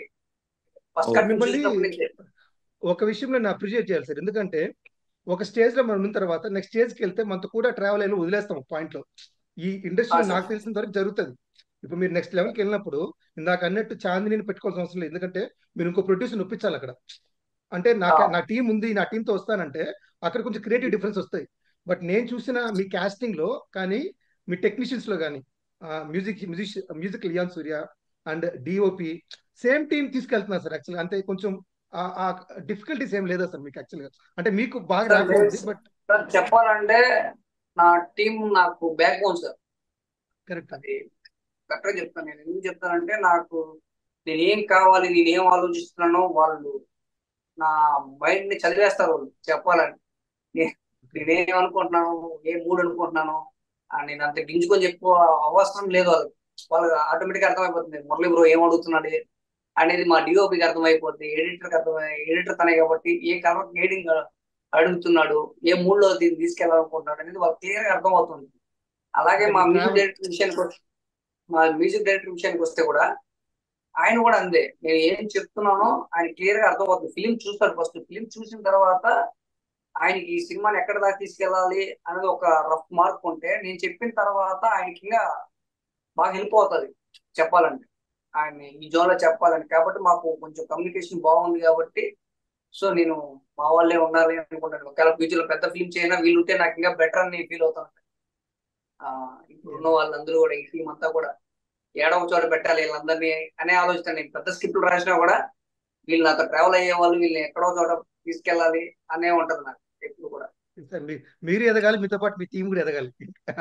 ఫస్ట్ కాపీ మిమ్మల్ని చూసినప్పటి నుంచి. ఒక విషయంలో నేను అప్రిషియేట్ చేయాలి సార్. ఎందుకంటే ఒక స్టేజ్ లో మనం ఉన్న తర్వాత నెక్స్ట్ స్టేజ్ కి వెళ్తే మనతో కూడా ట్రావెల్ అయ్యి వదిలేస్తాం పాయింట్ లో. ఈ ఇండస్ట్రీలో సార్ నాకు తెలిసిన వరకు జరుగుతుంది. ఇప్పుడు మీరు నెక్స్ట్ లెవెల్కి వెళ్ళినప్పుడు ఇందాక అన్నట్టు చాందిని పెట్టుకోవాల్సిన అవసరం లేదు, ఎందుకంటే మీరు ఇంకో ప్రొడ్యూసర్ ఒప్పించాలి అక్కడ. అంటే నా టీం ఉంది, నా టీంతో వస్తానంటే అక్కడ కొంచెం క్రియేటివ్ డిఫరెన్స్ వస్తాయి. బట్ నేను చూసిన మీ కాస్టింగ్ లో కానీ మీ టెక్నీషియన్స్ లో కానీ music Leon Surya and DOP same team తీసుకెళ్తున్నారు సార్ యాక్చువల్గా. అంటే కొంచెం ఆ డిఫికల్టీస్ ఏం లేదా సార్ మీకు యాక్చువల్గా? అంటే మీకు బాగా సార్ ర్యాప్ ఉంది, బట్ సార్ చెప్పాలంటే నా టీం నాకు బ్యాక్ బోన్ సార్. కరెక్ట్. అది కరెక్ట్గా చెప్తాను. నేను ఎందుకు చెప్తానంటే నాకు నేనేం కావాలి, నేనేం ఆలోచిస్తున్నానో వాళ్ళు నా మైండ్ ని చదివేస్తారు వాళ్ళు. చెప్పాలంటే నేనేం అనుకుంటున్నాను, ఏ మూడ్ అనుకుంటున్నాను నేను అంత గింజుకొని చెప్పు అవసరం లేదు. వాళ్ళకి ఆటోమేటిక్ అర్థమైపోతుంది మురళి బ్రో ఏం అడుగుతున్నాడు అనేది. మా డిఓపికి అర్థమైపోతుంది, ఎడిటర్ తనే కాబట్టి ఏ కలర్ గైడింగ్ అడుగుతున్నాడు, ఏ మూడ్ లో దీన్ని తీసుకెళ్లాలనుకుంటున్నాడు అనేది వాళ్ళకి క్లియర్ గా అర్థమవుతుంది. అలాగే అంటే మా మీ మ్యూజిక్ డైరెక్టర్ విషయానికి వస్తే కూడా ఆయన కూడా అంతే. నేను ఏం చెప్తున్నానో ఆయన క్లియర్ గా అర్థమవుతుంది. ఫిలిం చూస్తాడు, ఫస్ట్ ఫిలిం చూసిన తర్వాత ఆయనకి ఈ సినిమాని ఎక్కడ దాకా తీసుకెళ్ళాలి అనేది ఒక రఫ్ మార్క్ ఉంటే నేను చెప్పిన తర్వాత ఆయనకి ఇంకా బాగా హెల్ప్ అవుతుంది చెప్పాలంటే, ఆయన ఈ జోన్ లో చెప్పాలని. కాబట్టి మాకు కొంచెం కమ్యూనికేషన్ బాగుంది కాబట్టి సో నేను మా వాళ్ళే ఉండాలి అనుకుంటాను. ఒకవేళ ఫ్యూచర్ లో పెద్ద ఫిల్మ్ చేయనా వీళ్ళు ఉంటే నాకు ఇంకా బెటర్ అని ఫీల్ అవుతాను. ఇప్పుడున్న వాళ్ళందరూ కూడా ఈ టీం అంతా కూడా ఏడవ చోట పెట్టాలి వీళ్ళందరినీ అనే ఆలోచన. నేను పెద్ద స్క్రిప్ట్ రాసినా కూడా వీళ్ళు నాతో ట్రావెల్ అయ్యే వాళ్ళు, వీళ్ళని ఎక్కడో చోట తీసుకెళ్ళాలి అనే ఉంటది నాకు ఎప్పుడు కూడా. సార్ మీరు ఎదగాలి, మీతో పాటు మీ టీం కూడా ఎదగాలి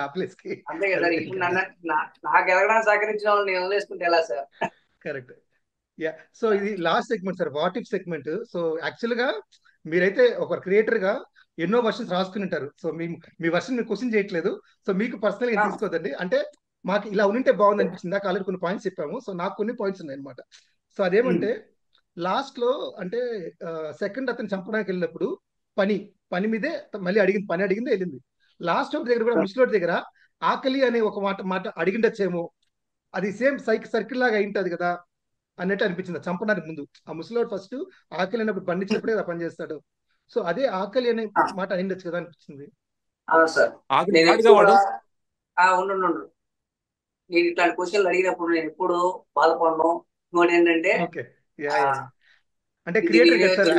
ఆ ప్లేస్ కి. అంతే కదా, ఇప్పుడు నాకు ఎదగడానికి సహకరించిన వాళ్ళు నేను వదిలేసుకుంటే ఎలా సార్? కరెక్ట్. యా. సో ఇది last segment sir, what if segment. So actual గా మీరైతే ఒక క్రియేటర్ గా ఎన్నో వర్షన్స్ రాసుకుని ఉంటారు. సో మీ వర్షన్ మీరు క్వశ్చన్ చేయట్లేదు. సో మీకు పర్సనల్ గా తీసుకోవద్దండి. అంటే మాకు ఇలా ఉంటే బాగుంది అనిపించింది. నాకు ఆల్రెడీ కొన్ని పాయింట్స్ చెప్పాము. సో నాకు కొన్ని పాయింట్స్ ఉన్నాయి అనమాట. సో అదేమంటే లాస్ట్ లో అంటే సెకండ్ అతను చంపడానికి వెళ్ళినప్పుడు పని మీదే మళ్ళీ పని అడిగిందే వెళ్ళింది. లాస్ట్ ఒకటి దగ్గర కూడా ముసలోటి దగ్గర ఆకలి అనే ఒక మాట అడిగిండొచ్చేమో, అది సేమ్ సర్కిల్ లాగా అయింటది కదా అన్నట్టు అనిపించింది చంపడానికి ముందు. ఆ ముసలోడు ఫస్ట్ ఆకలి అయినప్పుడు పండించినప్పుడే అలా పని చేస్తాడు. సో అదే ఆకలి అనే మాట అయిండొచ్చు కదా అనిపించింది. సార్ నేను ఉండు నేను ఇట్లాంటి క్వశ్చన్లు అడిగినప్పుడు నేను ఎప్పుడు బాధపడను. ఇంకోటి ఏంటంటే అంటే క్రియేటర్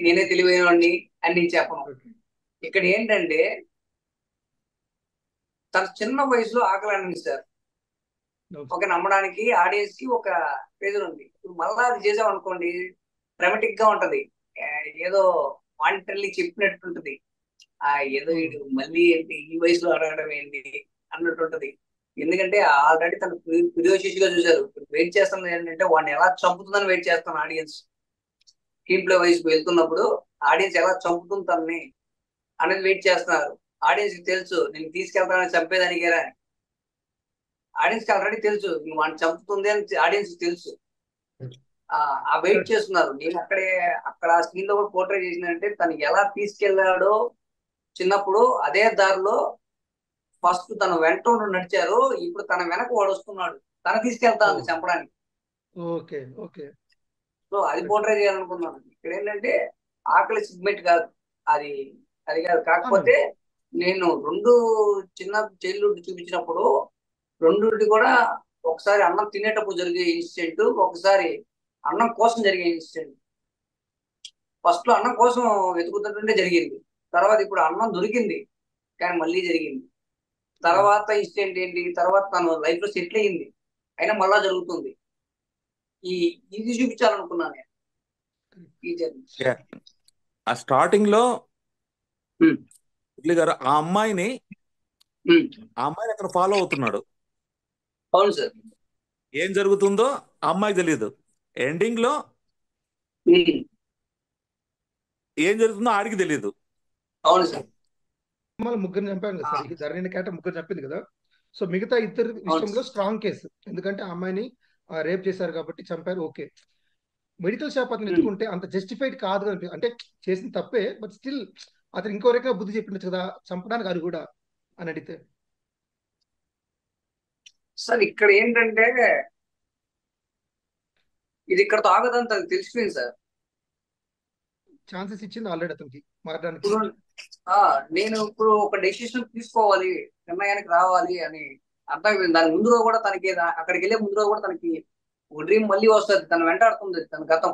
నేనే తెలివైనవాడిని అని నేను చెప్పను. ఇక్కడ ఏంటంటే తన చిన్న వయసులో ఆకలి అనింది సార్. ఒక నమ్మడానికి ఆడియన్స్ కి ఒక ప్రెజర్ ఉంది. ఇప్పుడు మళ్ళా అది చేసాం అనుకోండి డ్రామాటిక్ గా ఉంటది, ఏదో వాంటర్లీ చెప్పినట్టు ఉంటది. ఏదో మళ్ళీ ఏంటి ఈ వయసులో అడగడం ఏంటి అన్నట్టు ఉంటది. ఎందుకంటే ఆల్రెడీ తను ప్రియోశిష్గా చూశారు. వెయిట్ చేస్తున్నది ఏంటంటే వాడిని ఎలా చంపుతుందని వెయిట్ చేస్తాను ఆడియన్స్. స్క్రీన్ ప్లే వయసుకు వెళ్తున్నప్పుడు ఆడియన్స్ ఎలా చంపుతుంది తనని అనేది వెయిట్ చేస్తున్నారు. ఆడియన్స్ కి తెలుసు నేను తీసుకెళ్తానని చంపేదానికేరా అని. ఆడియన్స్ కి ఆల్రెడీ తెలుసు నువ్వు వాడిని చంపుతుంది అని ఆడియన్స్ తెలుసు. ఆ వెయిట్ చేస్తున్నారు. నేను అక్కడ స్క్రీన్ లో కూడా పోర్ట్రే చేసిందంటే తను ఎలా తీసుకెళ్లాడో చిన్నప్పుడు అదే దారిలో ఫస్ట్ తను వెంట నడిచారు, ఇప్పుడు తన వెనక వాడు వస్తున్నాడు, తన తీసుకెళ్తాను చంపడానికి. Okay okay. సో అది పోర్ట్రే చేయాలనుకున్నాను. ఇక్కడ ఏంటంటే ఆకలి సిగ్మెంట్ కాదు, అది కాదు. కాకపోతే నేను రెండు చిన్న చైల్డ్హుడ్ చూపించినప్పుడు రెండుటి కూడా ఒకసారి అన్నం తినేటప్పుడు జరిగే ఇన్సిడెంట్, ఒకసారి అన్నం కోసం జరిగే ఇన్సిడెంట్. ఫస్ట్ లో అన్నం కోసం వెతుకుతుంటే జరిగింది, తర్వాత ఇప్పుడు అన్నం దొరికింది కానీ మళ్ళీ జరిగింది. తర్వాత ఇన్సిడెంట్ ఏంటి, తర్వాత తను లైఫ్ లో సెటిల్ అయ్యింది అయినా మళ్ళా జరుగుతుంది. ఇది చూపించాలనుకున్నాను ఈ జర్నీ. ఆ స్టార్టింగ్ లో ఉమ్, మురళి గారు ఆ అమ్మాయిని ఉమ్. అతను ఫాలో అవుతున్నాడు. అవును సార్. ఏం జరుగుతుందో ఆ అమ్మాయికి తెలియదు. ఎండింగ్ లో ఉమ్, ఏం జరుగుతుందో ఆడికి తెలియదు. అవును సార్. మళ్ళీ ముగ్గురు చంపాను కదా ఆ, సార్, ఈ ధరణి క్యారెక్టర్ ముగ్గురు చెప్పింది కదా. సో మిగతా ఇద్దరు అవును విషయంలో సార్. స్ట్రాంగ్ కేసు, ఎందుకంటే ఆ అమ్మాయిని రేప్ చేశారు కాబట్టి చంపారు, ఓకే. మెడికల్ షాప్ అతను ఉమ్. ఎత్తుకుంటే అంత జస్టిఫైడ్ కాదు అంటే చేసిన తప్పే, బట్ స్టిల్ అతను ఇంకో రకంగా బుద్ధి చెప్పిండొచ్చు కదా, చంపడానికి అది కూడా అని అడిగితే. సార్ ఇక్కడ ఏంటంటే ఇది ఇక్కడతో ఆగదని తనకు తెలిసిపోయింది సార్. ఛాన్సెస్ ఇచ్చింది ఆల్రెడీ అతనికి మారడానికి. ఇప్పుడు నేను ఇప్పుడు ఒక డెసిషన్ తీసుకోవాలి, నిర్ణయానికి రావాలి అని అర్థమైపోయింది. దాని ముందు రోజు కూడా తనకి అక్కడికి వెళ్ళే ముందు రోజు కూడా తనకి ఒక డ్రీమ్ మళ్ళీ వస్తుంది, తను వెంటాడుతుంది తన గతం.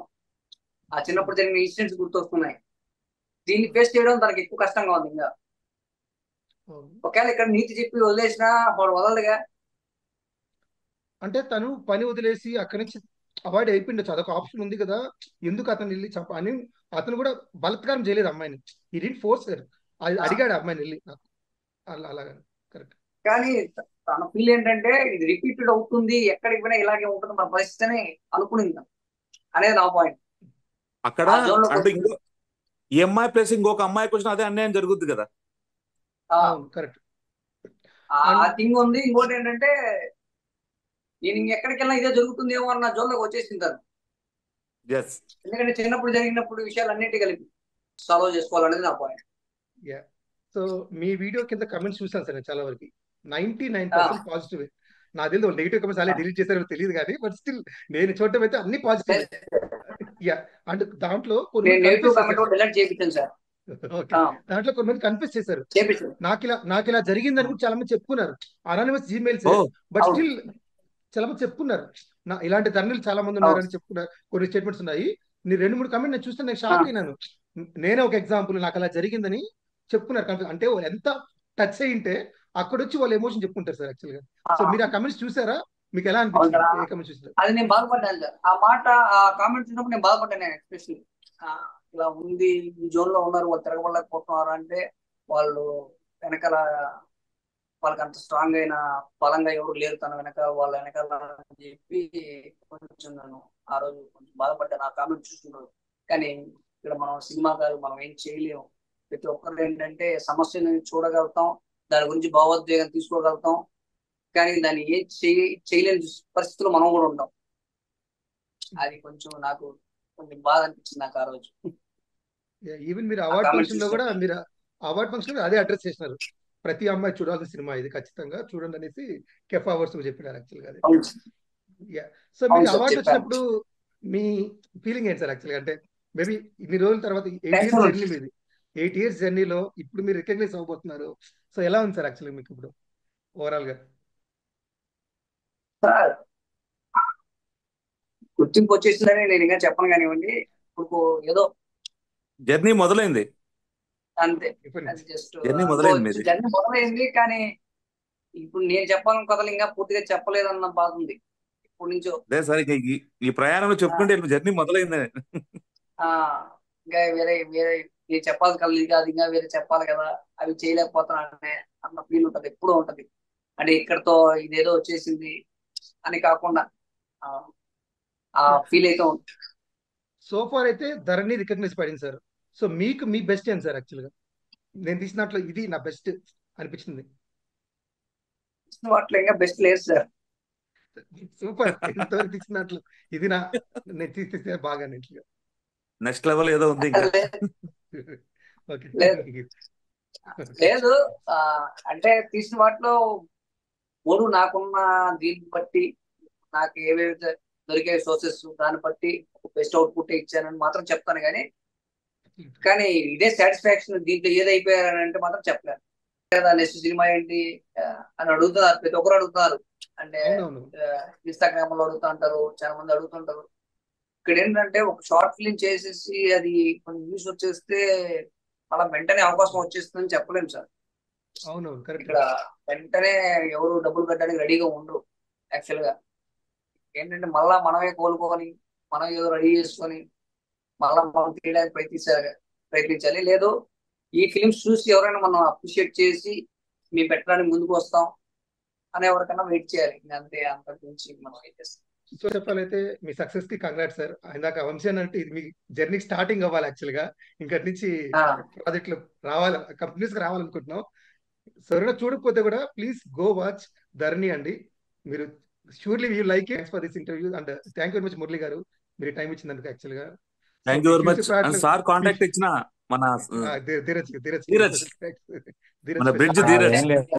ఆ చిన్నప్పుడు జరిగిన ఇన్సిడెంట్స్ గుర్తొస్తున్నాయి. దీన్ని ఫేస్ చేయడం తనకి ఎక్కువ కష్టంగా ఉంది. ఇంకా అవును. ఒకవేళ ఇక్కడ నీతి చెప్పి వదిలేసినా వాడు వదలదుగా. అంటే తను పని వదిలేసి అక్కడి నుంచి అవాయిడ్ అయిపోయిండొచ్చు, అదొక ఆప్షన్ ఉంది కదా. ఎందుకు అతను వెళ్ళి చంప అని అతను కూడా బలత్కారం చేయలేదు అమ్మాయిని, ఈ డింట్ ఫోర్స్ అది ఆ, అడిగాడు అమ్మాయిని వెళ్ళి నాకు అలాగా. కరెక్ట్. కానీ తన ఫీల్ ఏంటంటే ఇది రిపీటెడ్ అవుతుంది, ఎక్కడికి పోయినా ఇలాగే ఉంటుంది మన పరిస్థితి అని అనుకునింది అనేది నా పాయింట్. అక్కడ ఆ జోన్ లోకి అంటే వచ్చింది. ఈ అమ్మాయి ప్లస్ ఇంకొక అమ్మాయికి వచ్చిన అదే అన్యాయం జరుగుద్ది కదా. ఆ అవును కరెక్ట్. ఆ అండ్ థింగ్ ఉంది. ఇంకోటి ఏంటంటే నేను ఎక్కడికి వెళ్ళినా ఇదే జరుగుతుందేమో అన్న జోన్ లోకి వచ్చేసింది తను. ఎస్. ఎందుకంటే చిన్నప్పుడు జరిగినప్పుడు విషయాలు అన్నిటి కలిపి సాల్వ్ చేసుకోవాలనేది నా పాయింట్. యా. సో మీ వీడియో కింద కమెంట్స్ చూసాను సార్ నేను చాలా వరకు, 99% పాజిటివ్. నా తెలియదు నెగిటివ్ కమెంట్స్ అలా డిలీట్ చేశారో తెలియదు కానీ, బట్ స్టిల్ నేను చూడటం అయితే అన్ని పాజిటివ్. యా. అండ్ దాంట్లో నేను కొంతమంది నెగిటివ్ కన్ఫ్యూజ్ కామెంట్ చేశారు. కూడా డిలీట్ చేయించాను సార్. ఓకే. దాంట్లో కొంతమంది కన్ఫ్యూజ్ చేశారు, చేపించాను. నాకు ఇలా జరిగిందని కూడా చాలా మంది చెప్పుకున్నారు. అనానిమస్ జీమెయిల్స్, ఓ బట్ అవును. స్టిల్ చాలా మంది చెప్పుకున్నారు. ఇలాంటి ధరణులు చాలా మంది అవును. ఉన్నారని చెప్పుకున్నారు. కొన్ని స్టేట్మెంట్స్ ఉన్నాయి. నీ 2-3 కమెంట్ నేను చూస్తే నేను ఆ, షాక్ అయినాను. నేనే ఒక ఎగ్జాంపుల్, నాకు అలా జరిగిందని చెప్పుకున్నారు. అంటే వాళ్ళు ఎంత టచ్ అయ్యింటే అక్కడ వచ్చి వాళ్ళు ఎమోషన్ చెప్పుకుంటారు సార్ యాక్చువల్గా. ఆ, సో మీరు ఆ కమెంట్స్ చూసారా? మీకు ఎలా అవును అనిపించింది? సార్. ఏ కమెంట్స్ చూసారు? అది నేను బాధపడ్డాను సార్. ఆ మాట ఆ కామెంట్ చూసినప్పుడు నేను బాధపడ్డాను ఎస్పెషల్లీ. ఇలా ఉంది, ఈ జోన్ లో ఉన్నారు, వాళ్ళు తిరగబడలేకపోతున్నారు అంటే వాళ్ళు వెనకాల వాళ్ళకి అంత స్ట్రాంగ్ అయిన బలంగా ఎవరు లేరు తన వెనక, వాళ్ళ వెనకాల అని చెప్పి కొంచెం నేను ఆ రోజు కొంచెం బాధపడ్డాను ఆ కామెంట్ చూస్తున్నాను. కానీ ఇక్కడ మనం సినిమా కాదు, మనం ఏం చేయలేము. ప్రతి ఒక్కరు ఏంటంటే సమస్యను చూడగలుగుతాం, దాని గురించి భావోద్వేగం తీసుకోగలుగుతాం, కానీ దాన్ని ఏం చేయలేని పరిస్థితుల్లో మనం కూడా ఉంటాం. అది కొంచెం నాకు కొంచెం బాధ అనిపించింది నాకు ఆ రోజు ఈవెన్ మీరు ఆ అవార్డ్ కామెంట్ ఫంక్షన్ లో కూడా చూసినప్పుడు. మీరు అవార్డ్ ఫంక్షన్ లో అదే అడ్రస్ చేసినారు, ప్రతి అమ్మాయి చూడాల్సిన సినిమా ఇది, ఖచ్చితంగా చూడండి అనేసి కెఫ్ అవార్డ్స్ చెప్పినారు యాక్చువల్గా అది. అవును సార్. యా. సో మీరు అవును సార్, అవార్డు చెప్పాను. వచ్చినప్పుడు మీ ఫీలింగ్ ఏంటి సార్ యాక్చువల్గా? అంటే మేబీ ఇన్ని రోజుల తర్వాత 8 థ్యాంక్స్ ఇయర్స్ ఫర్ జర్నీ మీది, 8 ఇయర్స్ జర్నీలో ఇప్పుడు మీరు రికగ్నైజ్ అవ్వబోతున్నారు. సో ఎలా ఉంది సార్ యాక్చువల్గా మీకు ఇప్పుడు ఓవరాల్ గా? సార్. గుర్తింపు వచ్చేసిందని నేను ఇంకా చెప్పను కానివ్వండి. ఇప్పుడు ఏదో జర్నీ మొదలైంది. అంతే. ఇప్పటి అది నుంచి జస్ట్ జర్నీ మొదలైంది అనుకోవచ్చు. మీది. జర్నీ మొదలైంది, కానీ ఇప్పుడు నేను చెప్పాలని కథలు ఇంకా పూర్తిగా చెప్పలేదన్న బాధ ఉంది ఇప్పటి నుంచో. అదే సార్ ఇక ఈ ప్రయాణంలో ఆ, చెప్పుకుంటే జర్నీ మొదలైంది. ఆ, ఇంకా వేరే వేరే నేను చెప్పాలి కదా, ఇది కాదు ఇంకా వేరే చెప్పాలి కదా, అవి చేయలేకపోతున్నానే అన్న ఫీల్ ఉంటది, ఎప్పుడూ ఉంటది. అంటే ఇక్కడతో ఇదేదో వచ్చేసింది అని కాకుండా ఆ ఆ ఫీల్ అయితే ఉంటుంది. సో ఫార్ అయితే ధరణి రికగ్నైజ్ పడింది సార్. సో మీకు మీ బెస్ట్ ఏంటి సార్ యాక్చువల్గా? నేను తీసినట్లు ఇది నా బెస్ట్ అనిపించింది. వాటిలో ఇంకా బెస్ట్ లేదు సార్. సూపర్, ఎంతవరకు తీసినట్లు ఇది నేను తీస్తే బాగా అన్నట్లుగా. నెక్స్ట్ లెవెల్ ఏదో ఉంది ఇంకా. లేదు ఓకే. లేదు లేదు. ఆ, అంటే తీసిన వాటిలో మూడు నాకున్న దీన్ని బట్టి, నాకు ఏవైతే దొరికే సోర్సెస్ దాన్ని బట్టి బెస్ట్ అవుట్పుట్ ఇచ్చానని మాత్రం చెప్తాను. కానీ ఇదే సాటిస్ఫాక్షన్ దీంట్లో ఏది అయిపోయారని మాత్రం చెప్పలేను కదా. నెక్స్ట్ సినిమా ఏంటి అని అడుగుతున్నారు, ప్రతి ఒక్కరు అడుగుతున్నారు. అంటే అవునవును. ఇన్స్టాగ్రామ్ లో అడుగుతూ ఉంటారు, చాలా మంది అడుగుతుంటారు. ఇక్కడ ఏంటంటే ఒక షార్ట్ ఫిల్మ్ చేసేసి అది కొన్ని వ్యూస్ వచ్చేస్తే అలా వెంటనే అవకాశం వచ్చేస్తుందని చెప్పలేము సార్. అవునవును కరెక్ట్. ఇక్కడ వెంటనే ఎవరు డబ్బులు కట్టడానికి రెడీగా ఉండరు. యాక్చువల్ గా ఏంటంటే మళ్ళా మనమే కోలుకొని మనం ఏదో రెడీ చేసుకొని మళ్ళా మనం తీయడానికి ప్రయత్నించాలి. లేదు ఈ ఫిలిమ్స్ చూసి ఎవరైనా మనం అప్రిషియేట్ చేసి మేము పెట్టడానికి ముందుకు వస్తాం అనే ఎవరికైనా వెయిట్ చేయాలి. అంతే, అంత గురించి మనం ఏం చేస్తాం. సో చెప్పాలైతే మీ సక్సెస్ కి కంగ్రాట్స్ సార్. ఇందాక వంశీ అంటే ఇది మీ జర్నీ స్టార్టింగ్ అవ్వాలి యాక్చువల్ గా. ఇంకటి నుంచి ప్రాజెక్టులు రావాలి, కంపెనీస్ రావాలనుకుంటున్నాం. సో ఎవరైనా చూడకపోతే కూడా ప్లీజ్ గో వాచ్ ధరణి అండి. మీరు surely you like it. For this interview and thank you very much Murali గారు, మీరు టైం ఇచ్చినందుకు యాక్చువల్ గా. So thank you me very much. Future ప్రాజెక్టులు సార్ కాంటాక్ట్ ఇచ్చిన మన ధీరజ్ ధీరజ్ ధీరజ్, ధీరజ్ మన బ్రిడ్జ్ స్పెషల్ ధీరజ్. ఏం లేదు